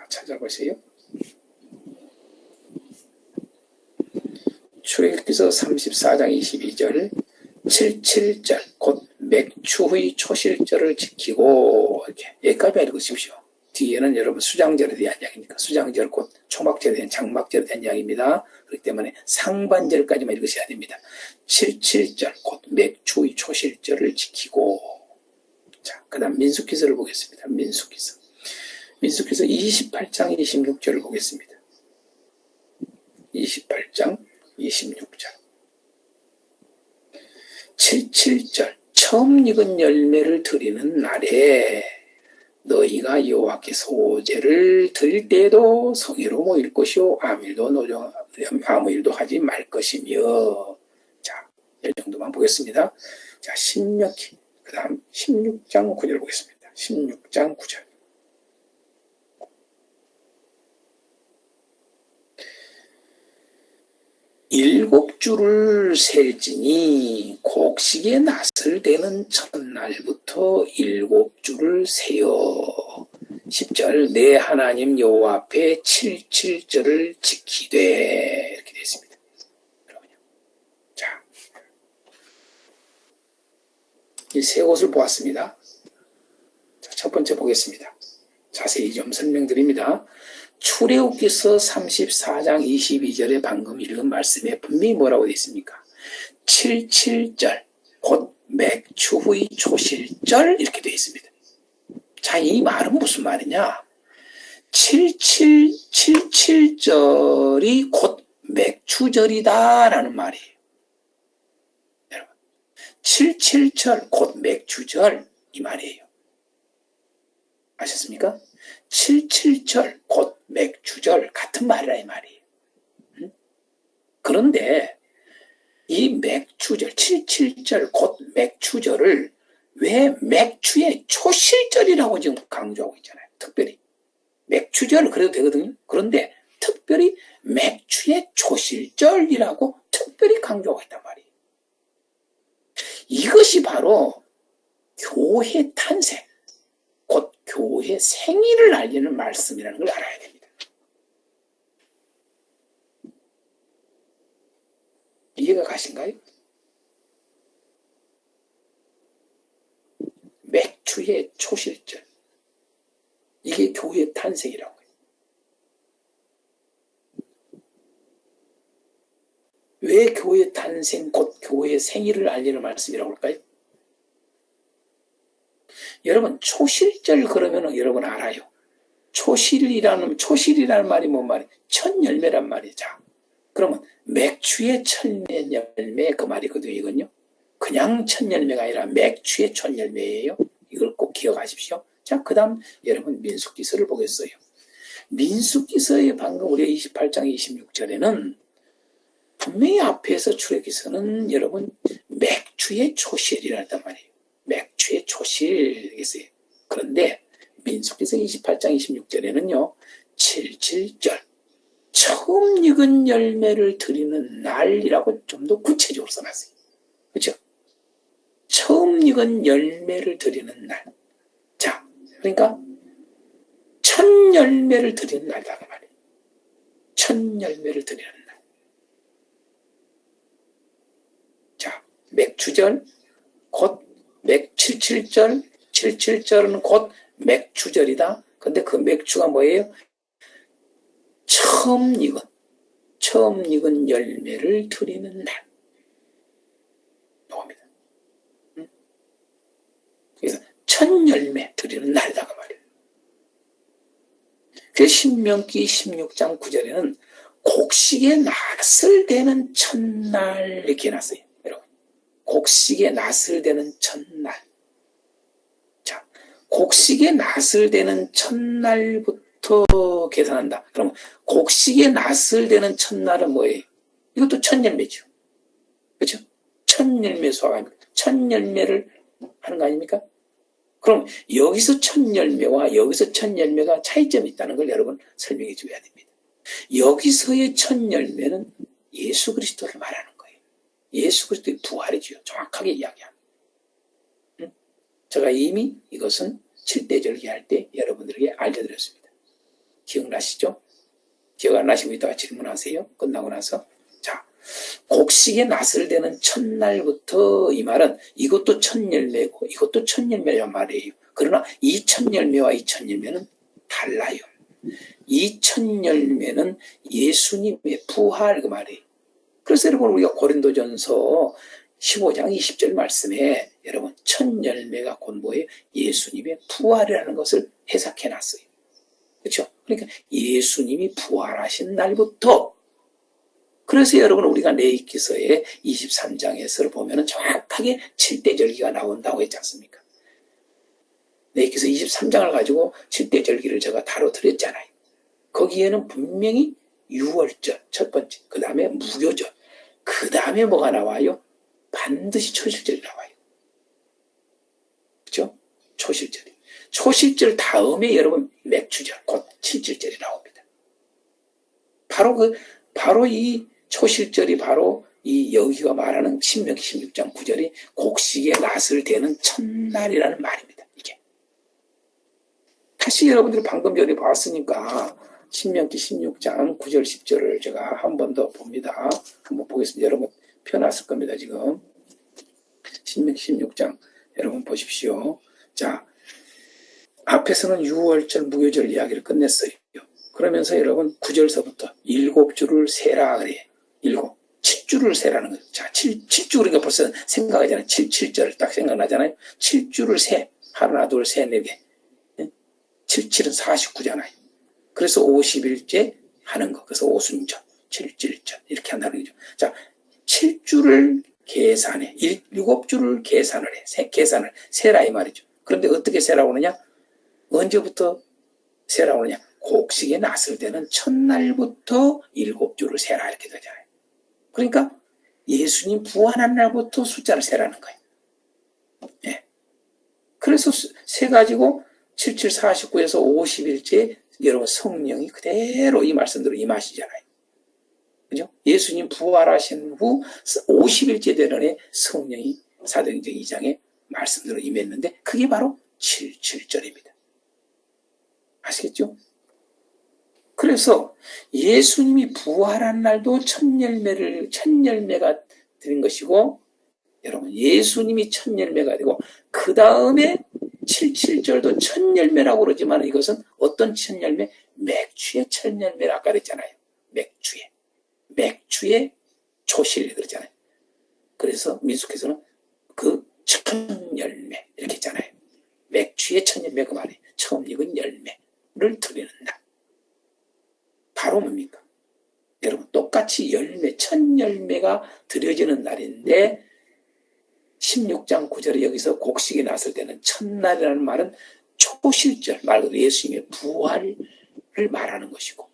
Speaker 1: 찾아보세요. 출애굽기서 34장 22절 77절 곧 맥추의 초실절을 지키고 이렇게 여기까지 읽으십시오. 뒤에는 여러분 수장절에 대한 이야기니까 수장절 곧 초막절에 대한 장막절에 대한 이야기입니다. 그렇기 때문에 상반절까지만 읽으셔야 됩니다. 77절 곧 맥추의 초실절을 지키고. 자, 그 다음 민수기서를 보겠습니다. 민수기서 28장 26절을 보겠습니다. 28장 26절 7.7절 처음 익은 열매를 드리는 날에 너희가 여호와께 소제를 드릴 때에도 성의로 모일 것이요 아무 일도 하지 말 것이며. 자, 이 정도만 보겠습니다. 자, 신명기 그 다음 16장 9절 보겠습니다. 16장 9절. 일곱 줄을 셀지니 곡식의 낫을 대는 첫날부터 일곱 줄을 세어 10절 내 하나님 여호와 앞에 7.7절을 지키되 이렇게 되어 있습니다. 그러면요. 자, 이 세 곳을 보았습니다. 자, 첫 번째 보겠습니다. 자세히 좀 설명드립니다. 출애굽기서 34장 22절에 방금 읽은 말씀에 분명히 뭐라고 되어 있습니까? 7.7절 곧 맥추 후의 초실절 이렇게 되어 있습니다. 자, 이 말은 무슨 말이냐? 7.7절이 곧 맥추절이다라는 말이에요. 여러분, 7.7절 곧 맥추절 이 말이에요. 아셨습니까? 7.7절 곧 맥추절 같은 말이라 이 말이에요. 그런데 이 맥추절 7.7절 곧 맥추절을 왜 맥추의 초실절이라고 지금 강조하고 있잖아요. 특별히 맥추절 그래도 되거든요. 그런데 특별히 맥추의 초실절이라고 특별히 강조하고 있단 말이에요. 이것이 바로 교회 탄생 곧 교회 생일을 알리는 말씀이라는 걸 알아야 됩니다. 이해가 가신가요? 맥추의 초실절. 이게 교회 탄생이라고 해요. 왜 교회 탄생 곧 교회 생일을 알리는 말씀이라고 할까요? 여러분 초실절 그러면 여러분 알아요. 초실이라는 말이 뭔 말이에요? 첫 열매란 말이죠. 그러면 맥추의 첫 열매 그 말이거든요. 이건요. 그냥 첫 열매가 아니라 맥추의 첫 열매예요. 이걸 꼭 기억하십시오. 자, 그 다음 여러분 민수기서를 보겠어요. 민수기서의 방금 우리 28장 26절에는 분명히 앞에서 출애굽기서는 여러분 맥추의 초실이라는 말이에요. 맥추의 초실이겠어요. 그런데 민수기서 28장 26절에는요. 7.7절 처음 익은 열매를 드리는 날이라고 좀 더 구체적으로 써놨어요. 그렇죠? 처음 익은 열매를 드리는 날. 자, 그러니까 첫 열매를 드리는 날이다 그 말이에요. 첫 열매를 드리는 날. 자, 맥추절 곧 7.7절 7.7절은 곧 맥추절이다. 근데 그 맥추가 뭐예요? 처음 익은 열매를 드리는 날. 이겁니다. 그래서 첫 열매 드리는 날이다 그 말이에요. 그래서 신명기 16장 9절에는 곡식의 낫을 대는 첫날 이렇게 해놨어요. 여러분, 곡식의 낫을 대는 첫날. 자, 곡식의 낫을 대는 첫날부터 계산한다. 그럼 곡식의 낫을 대는 첫날은 뭐예요? 이것도 첫 열매죠. 그렇죠? 첫 열매 수확입니다. 첫 열매를 하는 거 아닙니까? 그럼 여기서 첫 열매와 여기서 첫 열매가 차이점이 있다는 걸 여러분 설명해 줘야 됩니다. 여기서의 첫 열매는 예수 그리스도를 말하는 거예요. 예수 그리스도의 부활이죠. 정확하게 이야기합니다. 제가 이미 이것은 7대 절기할 때 여러분들에게 알려드렸습니다. 기억나시죠? 기억 안 나시면 이따가 질문하세요. 끝나고 나서. 자, 곡식의 낫을 대는 첫날부터 이 말은 이것도 첫 열매고 이것도 첫 열매란 말이에요. 그러나 이 첫 열매와 이 첫 열매는 달라요. 이 첫 열매는 예수님의 부활 그 말이에요. 그래서 여러분 우리가 고린도전서 15장 20절 말씀에 여러분 첫 열매가 곧 뭐예요? 예수님의 부활이라는 것을 해석해 놨어요. 그렇죠? 그러니까 예수님이 부활하신 날부터 그래서 여러분 우리가 레위기서의 23장에서 보면은 정확하게 7대 절기가 나온다고 했지 않습니까? 레위기서 23장을 가지고 7대 절기를 제가 다뤄드렸잖아요. 거기에는 분명히 유월절 첫 번째, 그 다음에 무교절, 그 다음에 뭐가 나와요? 반드시 초실절이 나와요. 그렇죠? 초실절이. 초실절 다음에 여러분 맥추절, 곧 칠칠절이 나옵니다. 바로 이 초실절이 바로 이 여기가 말하는 신명기 16장 9절이 곡식의 낫을 대는 첫날이라는 말입니다. 이게. 다시 여러분들이 방금 전에 봤으니까 신명기 16장 9절 10절을 제가 한 번 더 봅니다. 한번 보겠습니다. 여러분 펴놨을 겁니다. 지금 신명기 16장 여러분 보십시오. 자, 앞에서는 유월절 무교절 이야기를 끝냈어요. 그러면서 여러분 9절서부터 7주를 세라 그래. 7주를 세라는 거죠. 자, 7주 그러니까 벌써 생각하잖아요. 7절 딱 생각나잖아요. 7주를 세. 하나, 둘, 셋, 네 개. 77은 49잖아요. 그래서 50일째 하는 거. 그래서 오순절, 7.7절 이렇게 한다는 거죠. 자, 7주를 계산해. 7주를 계산을 해. 계산을 세라 이 말이죠. 그런데 어떻게 세라고 하느냐? 언제부터 세라고 하느냐? 곡식의 낫을 대는 첫날부터 7주를 세라 이렇게 되잖아요. 그러니까 예수님 부활한 날부터 숫자를 세라는 거예요. 예. 그래서 세가지고 77, 49에서 50일째 여러분 성령이 그대로 이 말씀대로 임하시잖아요. 그죠? 예수님 부활하신 후 50일째 되는 해 성령이 사도행전 2장에 말씀대로 임했는데 그게 바로 77절입니다. 아시겠죠? 그래서 예수님이 부활한 날도 첫 열매가 드린 것이고, 여러분, 예수님이 첫 열매가 되고, 그 다음에 77절도 첫 열매라고 그러지만 이것은 어떤 첫 열매? 맥주의 첫 열매라 아까 그랬잖아요. 맥주의 초실 그러잖아요. 그래서 민수께서는 그 첫 열매 이렇게 했잖아요. 맥주의 첫 열매 그 말이에요. 처음 익은 열매를 드리는 날. 바로 뭡니까? 여러분 똑같이 첫 열매가 드려지는 날인데 16장 9절에 여기서 곡식이 났을 때는 첫날이라는 말은 초실절 말 그대로 예수님의 부활을 말하는 것이고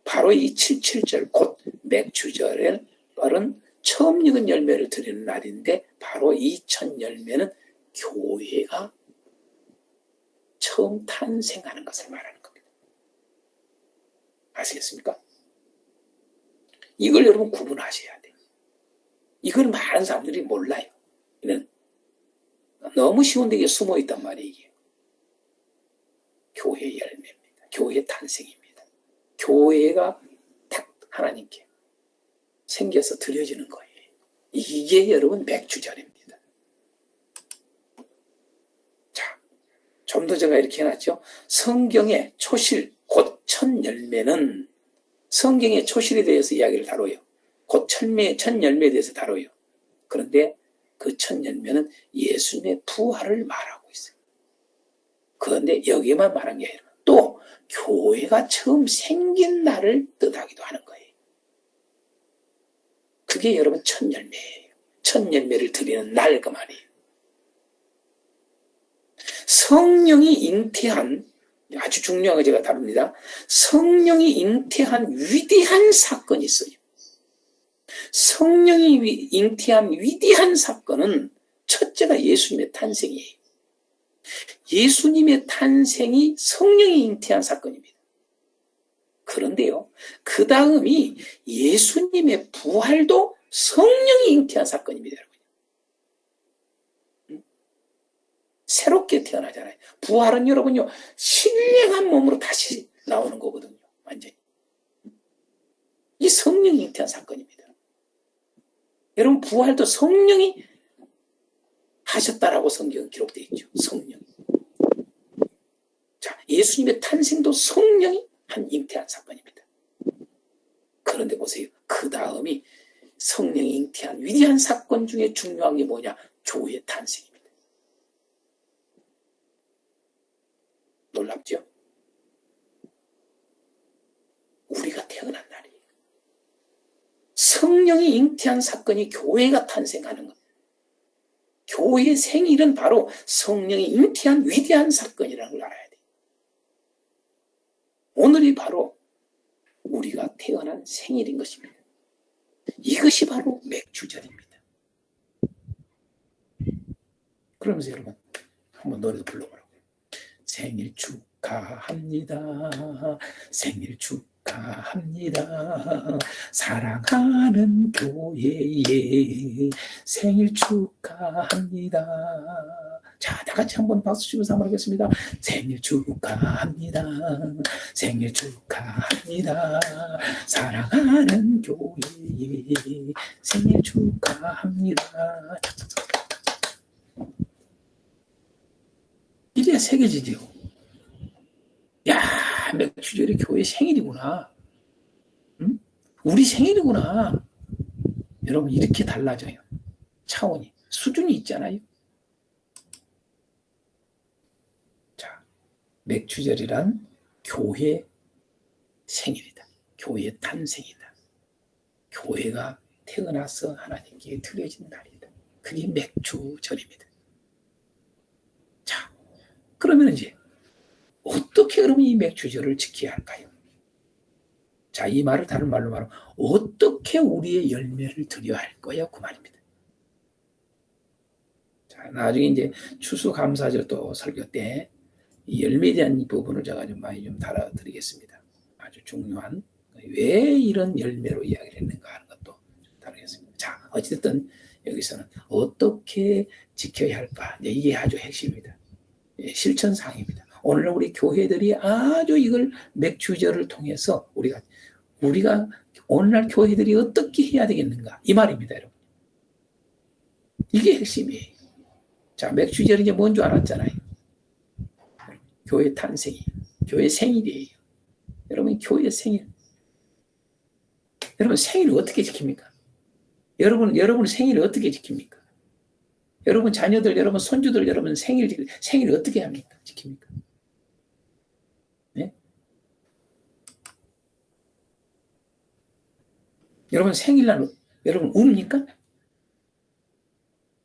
Speaker 1: 바로 이 77절 곧 맥주절의 말은 처음 익은 열매를 드리는 날인데 바로 이 첫 열매는 교회가 처음 탄생하는 것을 말하는 겁니다. 아시겠습니까? 이걸 여러분 구분하셔야 돼요. 이걸 많은 사람들이 몰라요. 이는 너무 쉬운 데에 숨어 있단 말이에요. 이게. 교회의 열매입니다. 교회의 탄생입니다. 교회가 딱 하나님께 생겨서 드려지는 거예요. 이게 여러분 맥주절입니다. 자, 좀 더 제가 이렇게 해놨죠. 성경의 초실 곧 첫 열매는 성경의 초실에 대해서 이야기를 다뤄요. 곧 첫 열매에 대해서 다뤄요. 그런데 그 첫 열매는 예수님의 부활을 말하고 있어요. 그런데 여기에만 말한 게 아니라 또 교회가 처음 생긴 날을 뜻하기도 하는 거예요. 그게 여러분 첫 열매예요. 첫 열매를 드리는 날 그 말이에요. 성령이 잉태한 아주 중요한 거 제가 다룹니다. 성령이 잉태한 위대한 사건이 있어요. 성령이 잉태한 위대한 사건은 첫째가 예수님의 탄생이에요. 예수님의 탄생이 성령이 잉태한 사건입니다. 그런데요, 그 다음이 예수님의 부활도 성령이 잉태한 사건입니다, 여러분. 새롭게 태어나잖아요. 부활은 여러분요, 신령한 몸으로 다시 나오는 거거든요, 완전히. 이 성령이 잉태한 사건입니다. 여러분, 부활도 성령이 하셨다라고 성경은 기록되어 있죠. 성령. 자, 예수님의 탄생도 성령이 잉태한 사건입니다. 그런데 보세요. 그 다음이 성령이 잉태한 위대한 사건 중에 중요한 게 뭐냐? 교회의 탄생입니다. 놀랍죠? 우리가 태어난 날이에요. 성령이 잉태한 사건이 교회가 탄생하는 것. 교회의 생일은 바로 성령이 잉태한 위대한 사건이라는 걸 알아야 돼. 오늘이 바로 우리가 태어난 생일인 것입니다. 이것이 바로 맥주절입니다. 그러면서 여러분 한번 노래도 불러보라고. 생일 축하합니다. 생일 축하합니다. 사랑하는 교회에 생일 축하합니다. 자, 다 같이 한번 박수 치면서 한번 하겠습니다. 생일 축하합니다. 생일 축하합니다. 사랑하는 교회에 생일 축하합니다. 이래야 새겨지지요. 야, 맥주절이 교회 생일이구나. 응? 우리 생일이구나. 여러분, 이렇게 달라져요. 차원이, 수준이 있잖아요. 자, 맥주절이란 교회 생일이다. 교회 탄생이다. 교회가 태어나서 하나님께 드려진 날이다. 그게 맥주절입니다. 자, 그러면 이제 어떻게 그러면 이 맥주절을 지켜야 할까요? 자, 이 말을 다른 말로 말하면 어떻게 우리의 열매를 드려야 할 거야? 그 말입니다. 자, 나중에 이제 추수감사절 또 설교 때 이 열매에 대한 부분을 제가 좀 많이 좀 다뤄드리겠습니다. 아주 중요한 왜 이런 열매로 이야기를 했는가 하는 것도 다루겠습니다. 자, 어쨌든 여기서는 어떻게 지켜야 할까? 이게 아주 핵심입니다. 실천사항입니다. 오늘 우리 교회들이 아주 이걸 맥주절을 통해서 우리가 오늘날 교회들이 어떻게 해야 되겠는가 이 말입니다, 여러분. 이게 핵심이에요. 자, 맥주절이 이제 뭔 줄 알았잖아요. 교회 탄생이, 교회 생일이에요. 여러분, 교회 생일. 여러분, 생일을 어떻게 지킵니까? 여러분 생일을 어떻게 지킵니까? 여러분 자녀들, 여러분 손주들, 여러분 생일 어떻게 합니까? 지킵니까? 네? 여러분 생일날 여러분 우십니까?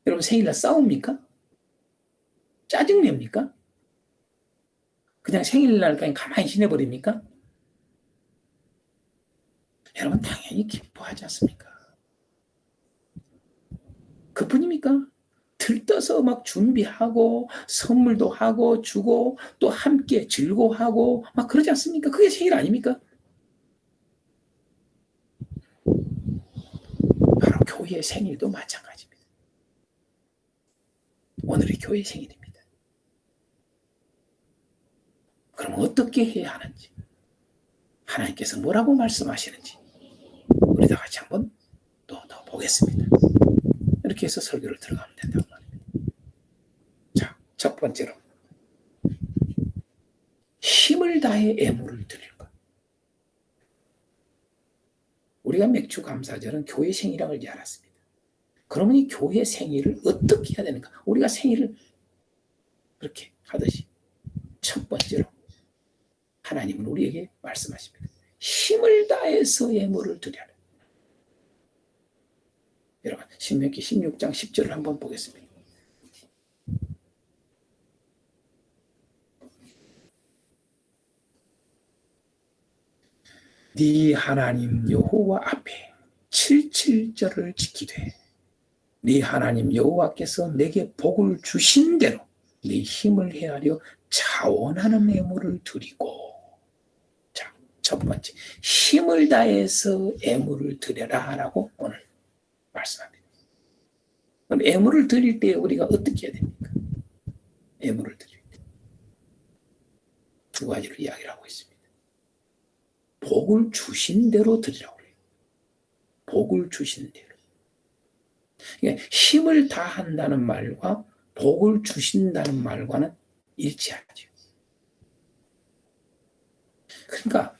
Speaker 1: 여러분 생일날 싸웁니까? 짜증냅니까? 그냥 생일날 그냥 가만히 지내버립니까? 여러분 당연히 기뻐하지 않습니까? 그뿐입니까? 들떠서 막 준비하고 선물도 하고 주고 또 함께 즐거워하고 막 그러지 않습니까? 그게 생일 아닙니까? 바로 교회의 생일도 마찬가지입니다. 오늘이 교회 생일입니다. 그럼 어떻게 해야 하는지, 하나님께서 뭐라고 말씀하시는지 우리 다 같이 한번 또 더 보겠습니다. 이렇게 해서 설교를 들어가면 된다고 말입니다. 자, 첫 번째로 힘을 다해 애물을 드릴 것. 우리가 맥주 감사절은 교회 생일이라는 걸 알았습니다. 그러면 이 교회 생일을 어떻게 해야 되는가? 우리가 생일을 그렇게 하듯이 첫 번째로 하나님은 우리에게 말씀하십니다. 힘을 다해서 예물을 드려라. 여러분, 신명기 16장 10절을 한번 보겠습니다. 네 하나님 여호와 앞에 77절을 지키되 네 하나님 여호와께서 내게 복을 주신 대로 네 힘을 헤아려 자원하는 애물을 드리고. 자, 첫 번째 힘을 다해서 애물을 드려라 라고 오늘 말씀합니다. 그럼 애물을 드릴 때 우리가 어떻게 해야 됩니까? 애물을 드릴 때 두 가지를 이야기를 하고 있습니다. 복을 주신 대로 드리라고 해요. 복을 주신 대로. 그러니까 힘을 다한다는 말과 복을 주신다는 말과는 일치하죠. 그러니까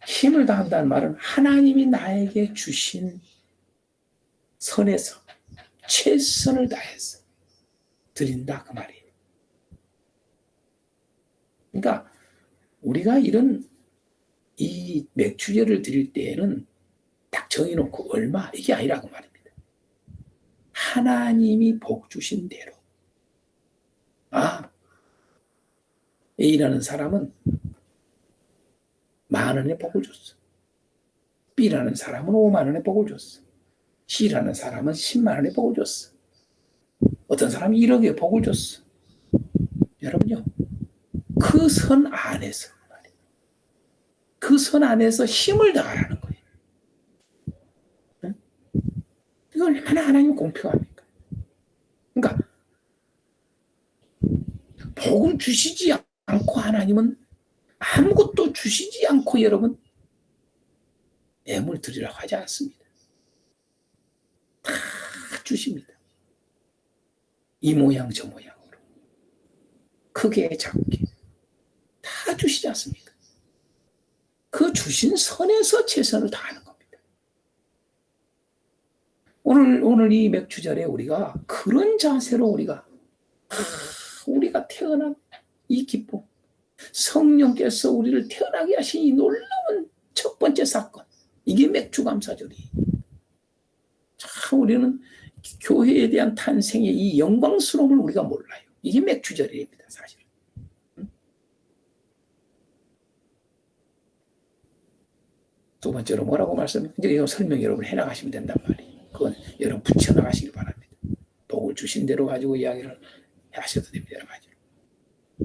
Speaker 1: 힘을 다한다는 말은 하나님이 나에게 주신 선에서 최선을 다해서 드린다 그 말이에요. 그러니까 우리가 이 맥주제를 드릴 때에는 딱 정해놓고 얼마 이게 아니라고 말입니다. 하나님이 복 주신 대로. A라는 사람은 10,000원의 복을 줬어. B라는 사람은 50,000원의 복을 줬어. C라는 사람은 100,000원의 복을 줬어. 어떤 사람이 1억의 복을 줬어. 여러분요, 그 선 안에서, 그 선 안에서 힘을 다하라는 거예요. 응? 이거 얼마나 하나님 공평합니까? 그러니까 복을 주시지 않고 하나님은 아무것도 주시지 않고 여러분 애물 드리라고 하지 않습니다. 다 주십니다. 이 모양 저 모양으로 크게 작게 다 주시지 않습니까? 그 주신 선에서 최선을 다하는 겁니다. 오늘 이 맥주절에 우리가 그런 자세로 우리가 태어난 이 기쁨, 성령께서 우리를 태어나게 하신 이 놀라운 첫 번째 사건, 이게 맥주감사절이에요. 참 우리는 교회에 대한 탄생의 이 영광스러움을 우리가 몰라요. 이게 맥주절입니다, 사실. 두 번째로 뭐라고 이제 설명 여러분 해나가시면 된단 말이에요. 그건 여러분 붙여나가시길 바랍니다. 복을 주신 대로 가지고 이야기를 하셔도 됩니다, 여러 가지로.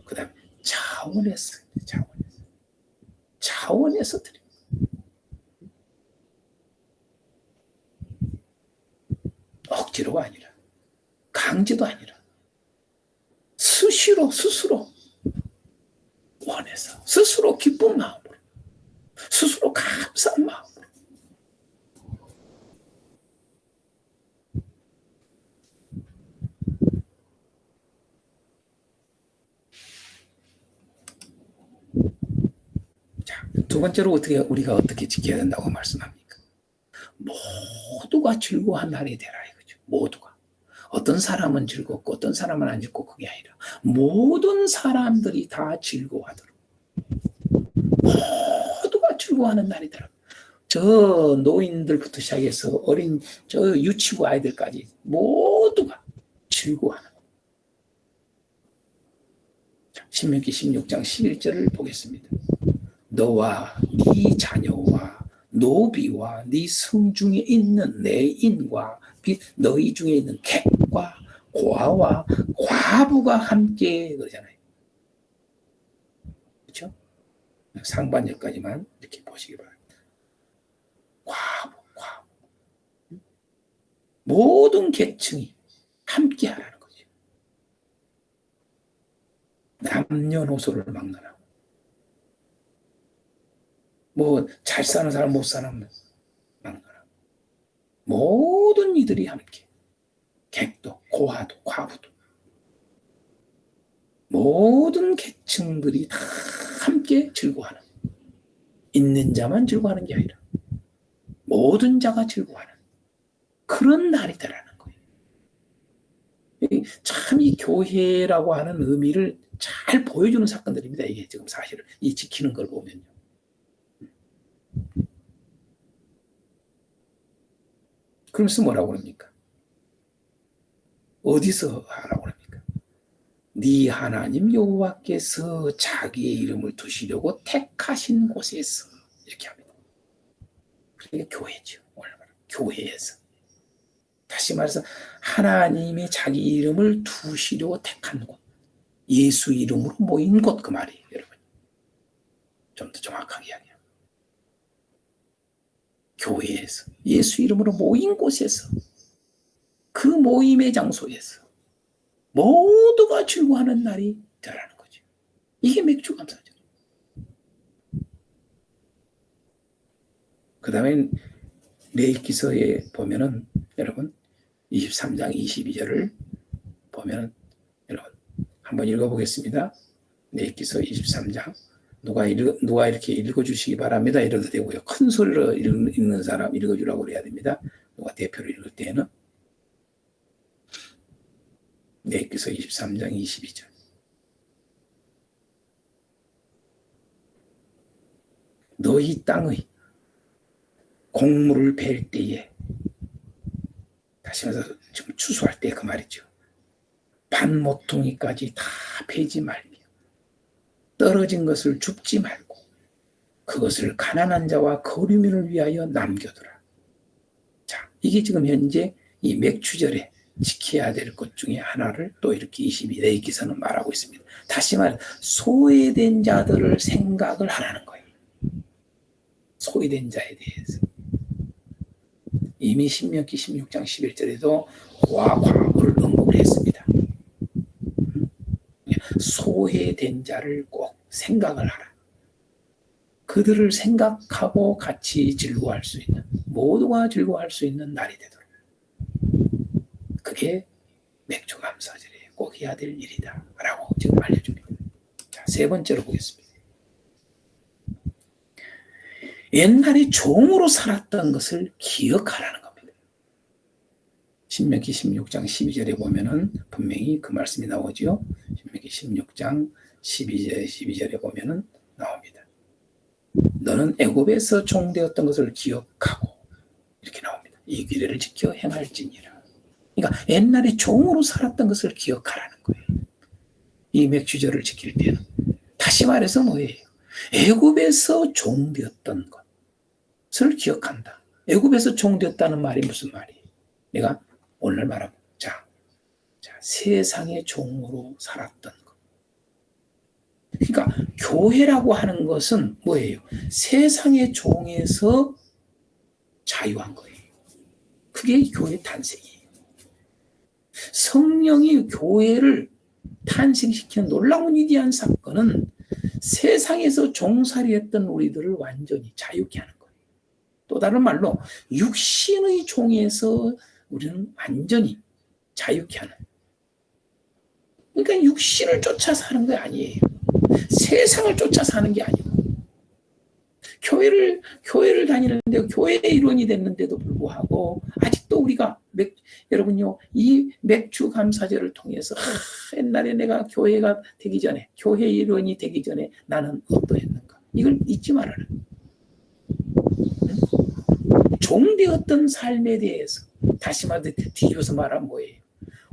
Speaker 1: 그 다음에 차원에서 드립니다. 억지로가 아니라, 강제도 아니라, 스스로 원해서, 스스로 기쁜 마음으로, 스스로 감사한 마음으로. 자, 두 번째로 우리가 어떻게 지켜야 된다고 말씀합니까? 모두가 즐거운 날이 되라 이거죠. 모두가. 어떤 사람은 즐겁고 어떤 사람은 안 즐겁고 그게 아니라 모든 사람들이 다 즐거워하도록. 모두가 즐거워하는 날이 되라. 저 노인들부터 시작해서 어린 저 유치부 아이들까지 모두가 즐거워하는. 신명기 16장 11절을 보겠습니다. 너와 네 자녀와 노비와 네 성중에 있는 내 인과 너희 중에 있는 객과 고아와 과부가 함께 그러잖아요. 그렇죠? 상반절까지만 이렇게 보시기 바랍니다. 과부. 모든 계층이 함께 하라는 거죠. 남녀노소를 막론하고 잘 사는 사람 못 사는 막론하고 모든 이들이 함께 객도 고아도 과부도 모든 계층들이 다 함께 즐거워하는, 있는 자만 즐거워하는 게 아니라 모든 자가 즐거워하는 그런 날이 되라는 거예요. 참 이 교회라고 하는 의미를 잘 보여주는 사건들입니다. 이게 지금 사실은 이 지키는 걸 보면요. 그러면서 뭐라고 그럽니까? 어디서 하라고 그럽니까? 네 하나님 여호와께서 자기의 이름을 두시려고 택하신 곳에서 이렇게 합니다. 그러니까 교회죠. 교회에서. 다시 말해서 하나님이 자기 이름을 두시려고 택한 곳, 예수 이름으로 모인 곳, 그 말이에요, 여러분. 좀 더 정확하게 이야기해요. 교회에서, 예수 이름으로 모인 곳에서, 그 모임의 장소에서 모두가 즐거워하는 날이 되라는 거죠. 이게 맥주감사죠. 그 다음에 레위기서에 보면은 여러분 23장 22절을 보면은 여러분 한번 읽어보겠습니다. 레위기서 23장 누가 이렇게 읽어주시기 바랍니다. 이래도 되고요. 큰 소리로 읽는 사람 읽어주라고 그래야 됩니다. 누가 대표로 읽을 때에는 레위기서 23장 22절. 너희 땅의 곡물을 벨 때에, 다시 말해서 지금 추수할 때 그 말이죠. 반 모퉁이까지 다 베지 말며 떨어진 것을 줍지 말고 그것을 가난한 자와 거류민을 위하여 남겨두라. 자, 이게 지금 현재 이 맥추절에 지켜야 될 것 중에 하나를 또 이렇게 22대기서는 말하고 있습니다. 다시 말해 소외된 자들을 생각을 하라는 거예요. 소외된 자에 대해서. 이미 신명기 16장 11절에도 고아 과부를 언급을 했습니다. 소외된 자를 꼭 생각을 하라. 그들을 생각하고 같이 즐거워할 수 있는, 모두가 즐거워할 수 있는 날이 되도록. 그게 맥주감사절에 꼭 해야 될 일이다 라고 지금 알려줍니다. 자, 세 번째로 보겠습니다. 옛날에 종으로 살았던 것을 기억하라는 겁니다. 신명기 16장 12절에 보면은 분명히 그 말씀이 나오죠. 신명기 16장 12절에 보면은 나옵니다. 너는 애굽에서 종되었던 것을 기억하고, 이렇게 나옵니다. 이 규례를 지켜 행할지니라. 그러니까 옛날에 종으로 살았던 것을 기억하라는 거예요. 이 맥주절을 지킬 때는. 다시 말해서 뭐예요? 애굽에서 종되었던 것을 기억한다. 애굽에서 종되었다는 말이 무슨 말이에요? 내가 오늘 말하면 자, 세상의 종으로 살았던 것. 그러니까 교회라고 하는 것은 뭐예요? 세상의 종에서 자유한 거예요. 그게 교회 탄생이에요. 성령이 교회를 탄생시키는 놀라운 위대한 사건은 세상에서 종살이했던 우리들을 완전히 자유케 하는 거예요. 또 다른 말로 육신의 종에서 우리는 완전히 자유케 하는. 그러니까 육신을 쫓아 사는 게 아니에요. 세상을 쫓아 사는 게 아니고, 교회를 다니는데 교회의 일원이 됐는데도 불구하고 아직도 우리가 여러분요, 이 맥주 감사절을 통해서 옛날에 내가 교회가 되기 전에, 교회 일원이 되기 전에 나는 어떠했는가, 이걸 잊지 말아라. 종되었던 삶에 대해서 다시 말해 뒤집어서 말하면 뭐예요?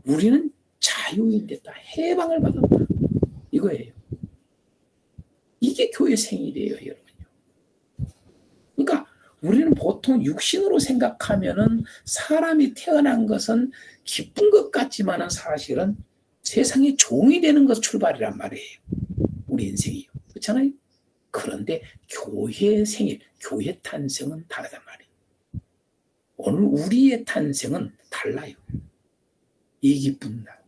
Speaker 1: 우리는 자유인 됐다, 해방을 받았다, 이거예요. 이게 교회 생일이에요, 여러분요. 그러니까 우리는 보통 육신으로 생각하면은 사람이 태어난 것은 기쁜 것 같지만은 사실은 세상의 종이 되는 것 출발이란 말이에요. 우리 인생이요. 그렇잖아요? 그런데 교회의 생일, 교회 탄생은 다르단 말이에요. 오늘 우리의 탄생은 달라요. 이 기쁜 날.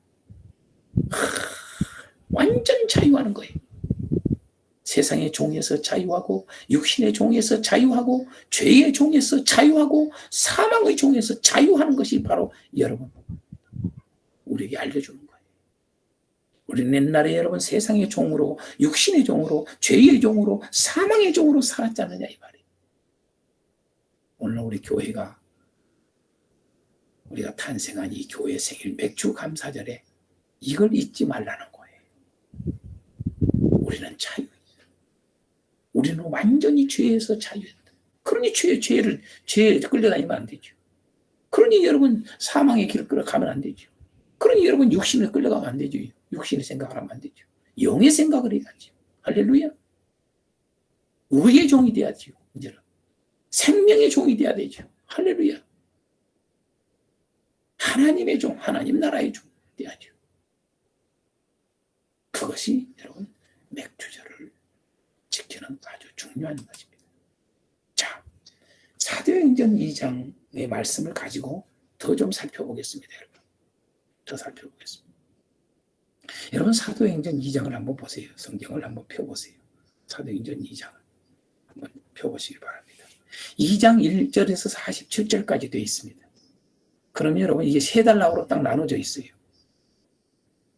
Speaker 1: 완전 자유하는 거예요. 세상의 종에서 자유하고, 육신의 종에서 자유하고, 죄의 종에서 자유하고, 사망의 종에서 자유하는 것이 바로 여러분 우리에게 알려주는 거예요. 우리는 옛날에 여러분 세상의 종으로, 육신의 종으로, 죄의 종으로, 사망의 종으로 살았지 않느냐 이 말이에요. 오늘 우리 교회가, 우리가 탄생한 이 교회 생일 맥주 감사절에 이걸 잊지 말라는 거예요. 우리는 자유. 우리는 완전히 죄에서 자유했다. 그러니 죄에 끌려다니면 안 되죠. 그러니 여러분 사망의 길을 끌어가면 안 되죠. 그러니 여러분 육신을 끌려가면 안 되죠. 육신의 생각을 하면 안 되죠. 영의 생각을 해야죠. 할렐루야. 의의 종이 돼야죠. 이제는 생명의 종이 돼야 되죠. 할렐루야. 하나님의 종, 하나님 나라의 종 돼야죠. 그것이 여러분 맥주절을 지키는 아주 중요한 것입니다. 자, 사도행전 2장의 말씀을 가지고 더 좀 살펴보겠습니다. 여러분. 더 살펴보겠습니다. 여러분 사도행전 2장을 한번 보세요. 성경을 한번 펴보세요. 사도행전 2장을 한번 펴보시기 바랍니다. 2장 1절에서 47절까지 되어 있습니다. 그러면 여러분 이게 세 단락으로 딱 나눠져 있어요.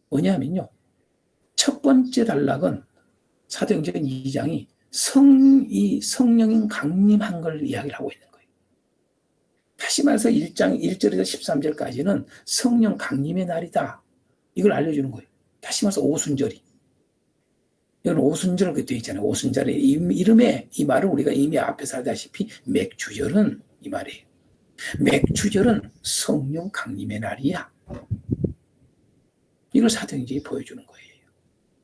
Speaker 1: 뭐냐면요, 첫 번째 단락은 사도행전 2장이 성령인 강림한 걸 이야기를 하고 있는 거예요. 다시 말해서 1장 1절에서 13절까지는 성령 강림의 날이다, 이걸 알려주는 거예요. 다시 말해서 오순절이. 이건 오순절 되어 있잖아요. 오순절의 이름에 이 말을 우리가 이미 앞에서 알다시피 맥주절은 이 말이에요. 맥추절은 성령 강림의 날이야. 이걸 사도행전이 보여주는 거예요.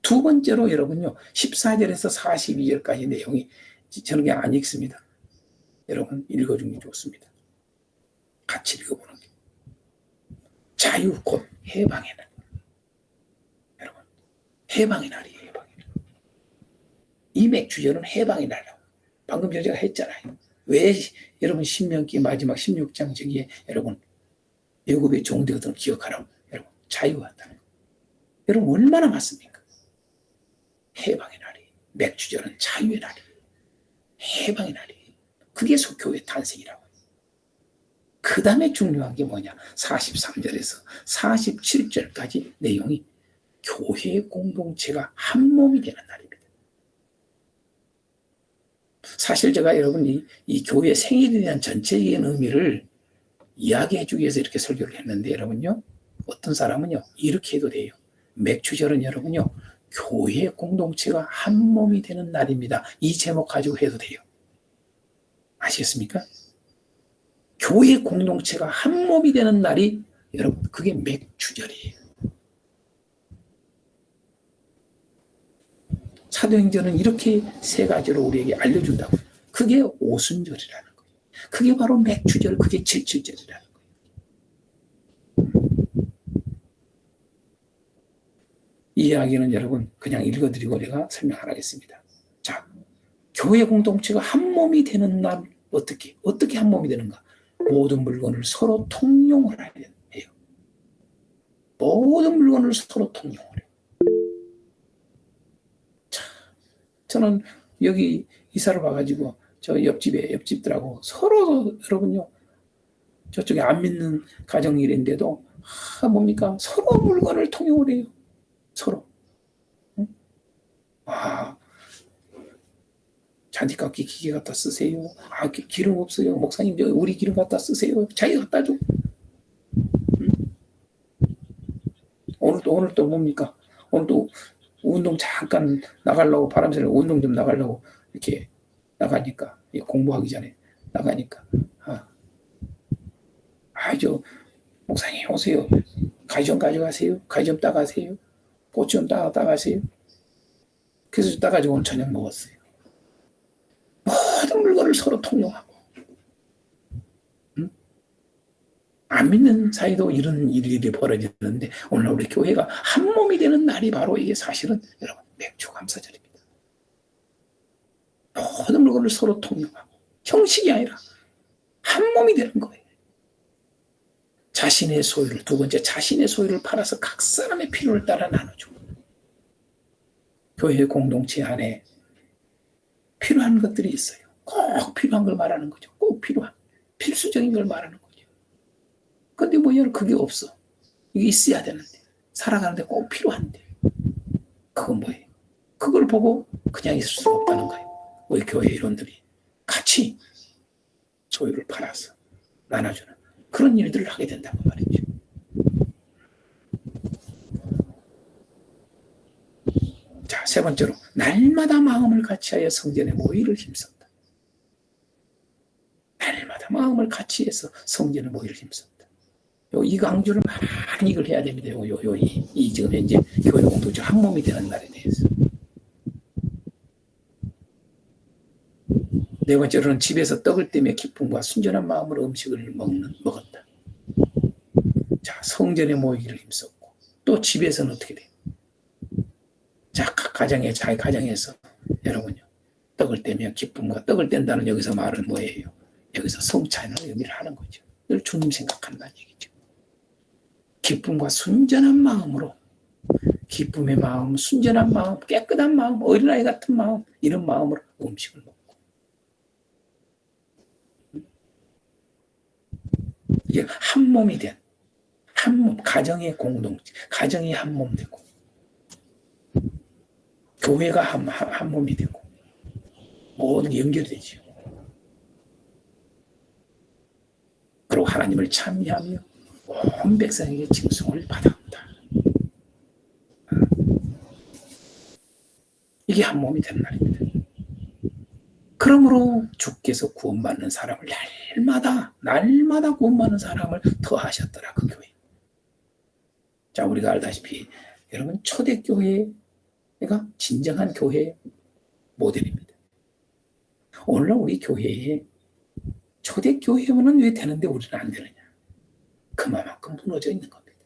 Speaker 1: 두 번째로 여러분요, 14절에서 42절까지 내용이 저는 그냥 안 읽습니다. 여러분 읽어주는 게 좋습니다. 같이 읽어보는 게. 자유 곧 해방의 날. 여러분, 해방의 날이에요. 해방의 날. 이 맥주절은 해방의 날이라고. 방금 제가 했잖아요. 왜 여러분 신명기 마지막 16장 저기에 여러분 애굽의 종되거든 기억하라고. 여러분 자유한다는 거. 여러분 얼마나 맞습니까? 해방의 날이. 맥주절은 자유의 날이에요. 해방의 날이에요. 그게 교회 탄생이라고. 그 다음에 중요한 게 뭐냐? 43절에서 47절까지 내용이 교회 공동체가 한 몸이 되는 날입니다. 사실 제가 여러분 이 교회 생일에 대한 전체적인 의미를 이야기해 주기 위해서 이렇게 설교를 했는데 여러분요, 어떤 사람은요 이렇게 해도 돼요. 맥주절은 여러분요 교회 공동체가 한 몸이 되는 날입니다. 이 제목 가지고 해도 돼요. 아시겠습니까? 교회 공동체가 한 몸이 되는 날이 여러분 그게 맥주절이에요. 사도행전은 이렇게 세 가지로 우리에게 알려준다고. 그게 오순절이라는 거예요. 그게 바로 맥주절, 그게 칠칠절이라는 거예요. 이 이야기는 여러분 그냥 읽어드리고 내가 설명 안 하겠습니다. 자, 교회 공동체가 한 몸이 되는 날 어떻게 한 몸이 되는가? 모든 물건을 서로 통용을 해요. 모든 물건을 서로 통용을 해요. 자, 저는 여기 이사를 와가지고 저 옆집들하고 서로 여러분요 저쪽에 안 믿는 가정일인데도 뭡니까? 서로 물건을 통용을 해요. 서로. 잔디깎기 기계 갖다 쓰세요. 기름 없어요. 목사님 우리 기름 갖다 쓰세요. 자기 갖다 줘. 오늘 또 뭡니까? 오늘도 운동 잠깐 나가려고 바람 쐬려고 운동 좀 나가려고 이렇게 나가니까 공부하기 전에 나가니까 저 목사님 오세요. 가지 좀 가져가세요. 가지 좀 따가세요. 고추 좀 따가세요. 그래서 따가지고 오늘 저녁 먹었어요. 모든 물건을 서로 통용하고 안 믿는 사이도 이런 일이 벌어지는데 오늘 우리 교회가 한 몸이 되는 날이 바로 이게 사실은 여러분 맥주감사절입니다. 모든 물건을 서로 통용하고 형식이 아니라 한 몸이 되는 거예요. 자신의 소유를 두 번째 자신의 소유를 팔아서 각 사람의 필요를 따라 나눠주고 교회 공동체 안에 필요한 것들이 있어요. 꼭 필요한 걸 말하는 거죠. 꼭 필요한 필수적인 걸 말하는 거죠. 근데 여러분 그게 없어. 이게 있어야 되는데 살아가는데 꼭 필요한데 그건 뭐예요? 그걸 보고 그냥 있을 수가 없다는 거예요. 우리 교회 일원들이 같이 소유를 팔아서 나눠주는 그런 일들을 하게 된다고 말이죠. 자, 세 번째로 날마다 마음을 같이하여 성전의 모의를 힘쓴다. 날마다 마음을 같이해서 성전의 모의를 힘쓴다. 이 강조를 많이 이걸 해야 됩니다. 이 지금 현재 교회 공동체 한 몸이 되는 날에 대해서. 네 번째로는 집에서 떡을 떼며 기쁨과 순전한 마음으로 음식을 먹었다. 자, 성전의 모이기를 힘썼고 또 집에서는 어떻게 돼요? 자, 자기 가정에서 여러분요 떡을 떼며 기쁨과 떡을 뗀다는 여기서 말은 뭐예요? 여기서 성찬을 의미를 하는 거죠. 늘 주님 생각한다는 얘기죠. 기쁨과 순전한 마음으로 기쁨의 마음, 순전한 마음, 깨끗한 마음, 어린아이 같은 마음 이런 마음으로 음식을 먹고 이게 한 몸이 된 한 몸, 가정의 공동체, 가정이 한 몸 되고 교회가 한 몸이 되고 모든 연결되죠. 그리고 하나님을 찬미하며 온 백성에게 칭송을 받아온다. 이게 한 몸이 된 날입니다. 그러므로 주께서 구원받는 사람을 날마다 구원받는 사람을 더하셨더라, 그 교회. 자, 우리가 알다시피 여러분 초대교회가 진정한 교회 모델입니다. 오늘날 우리 교회에 초대교회는 왜 되는데 우리는 안 되느냐? 그만큼 무너져 있는 겁니다.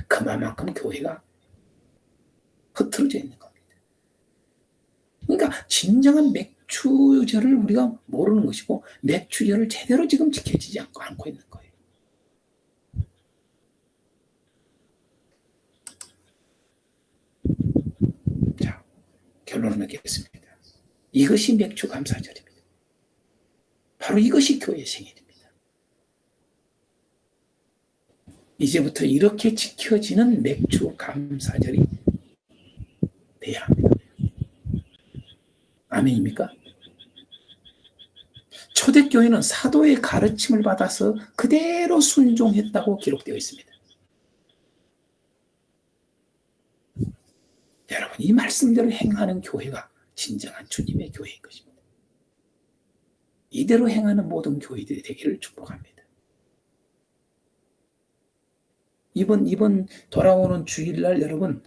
Speaker 1: 그만큼 교회가 흐트러져 있는 겁니다. 그러니까 진정한 맥추절을 우리가 모르는 것이고 맥추절을 제대로 지금 지켜지지 않고 있는 거예요. 자, 결론을 맺겠습니다. 이것이 맥추감사절입니다. 바로 이것이 교회의 생일입니다. 이제부터 이렇게 지켜지는 맥추감사절이 돼야 합니다. 아멘입니까? 초대교회는 사도의 가르침을 받아서 그대로 순종했다고 기록되어 있습니다. 여러분, 이 말씀대로 행하는 교회가 진정한 주님의 교회인 것입니다. 이대로 행하는 모든 교회들이 되기를 축복합니다. 이번 돌아오는 주일날 여러분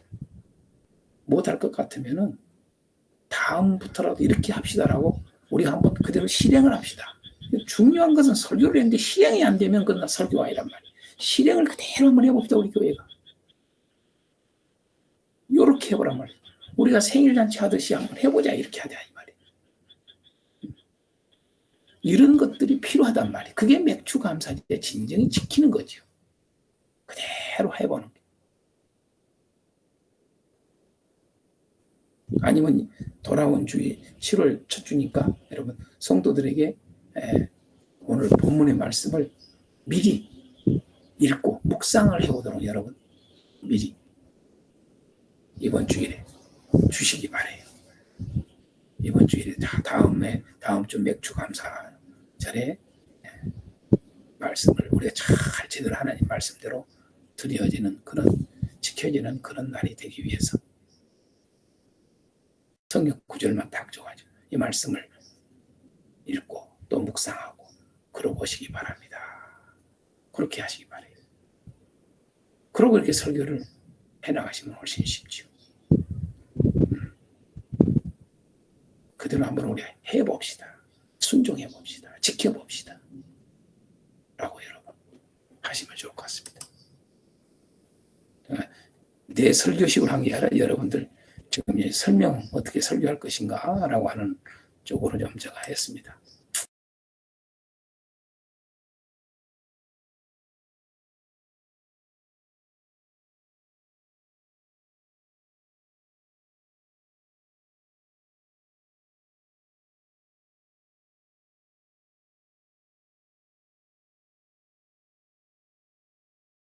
Speaker 1: 못할 것 같으면은 다음부터라도 이렇게 합시다라고 우리가 한번 그대로 실행을 합시다. 중요한 것은 설교를 했는데 실행이 안 되면 그건 설교가 아니란 말이에요. 실행을 그대로 한번 해봅시다, 우리 교회가. 이렇게 해보란 말이에요. 우리가 생일잔치 하듯이 한번 해보자, 이렇게 하자, 이 말이에요. 이런 것들이 필요하단 말이에요. 그게 맥추감사절의 진정히 지키는 거죠. 그대로 해보는 거예요. 아니면 돌아온 주일 7월 첫 주니까 여러분 성도들에게 오늘 본문의 말씀을 미리 읽고 묵상을 해오도록 여러분 미리 이번 주일에 주시기 바래요. 이번 주일에 다음 주 맥추감사절에 말씀을 우리가 잘 제대로 하나님 말씀대로 드려지는 그런 지켜지는 그런 날이 되기 위해서 성경 구절만 딱 줘가지고 이 말씀을 읽고 또 묵상하고 그러고 오시기 바랍니다. 그렇게 하시기 바래요. 그러고 이렇게 설교를 해나가시면 훨씬 쉽죠. 그대로 한번 우리 해봅시다. 순종해봅시다. 지켜봅시다. 라고 여러분 하시면 좋을 것 같습니다. 내 설교식으로 한 게 아니라 여러분들 지금 설명 어떻게 설교할 것인가 라고 하는 쪽으로 좀 제가 했습니다.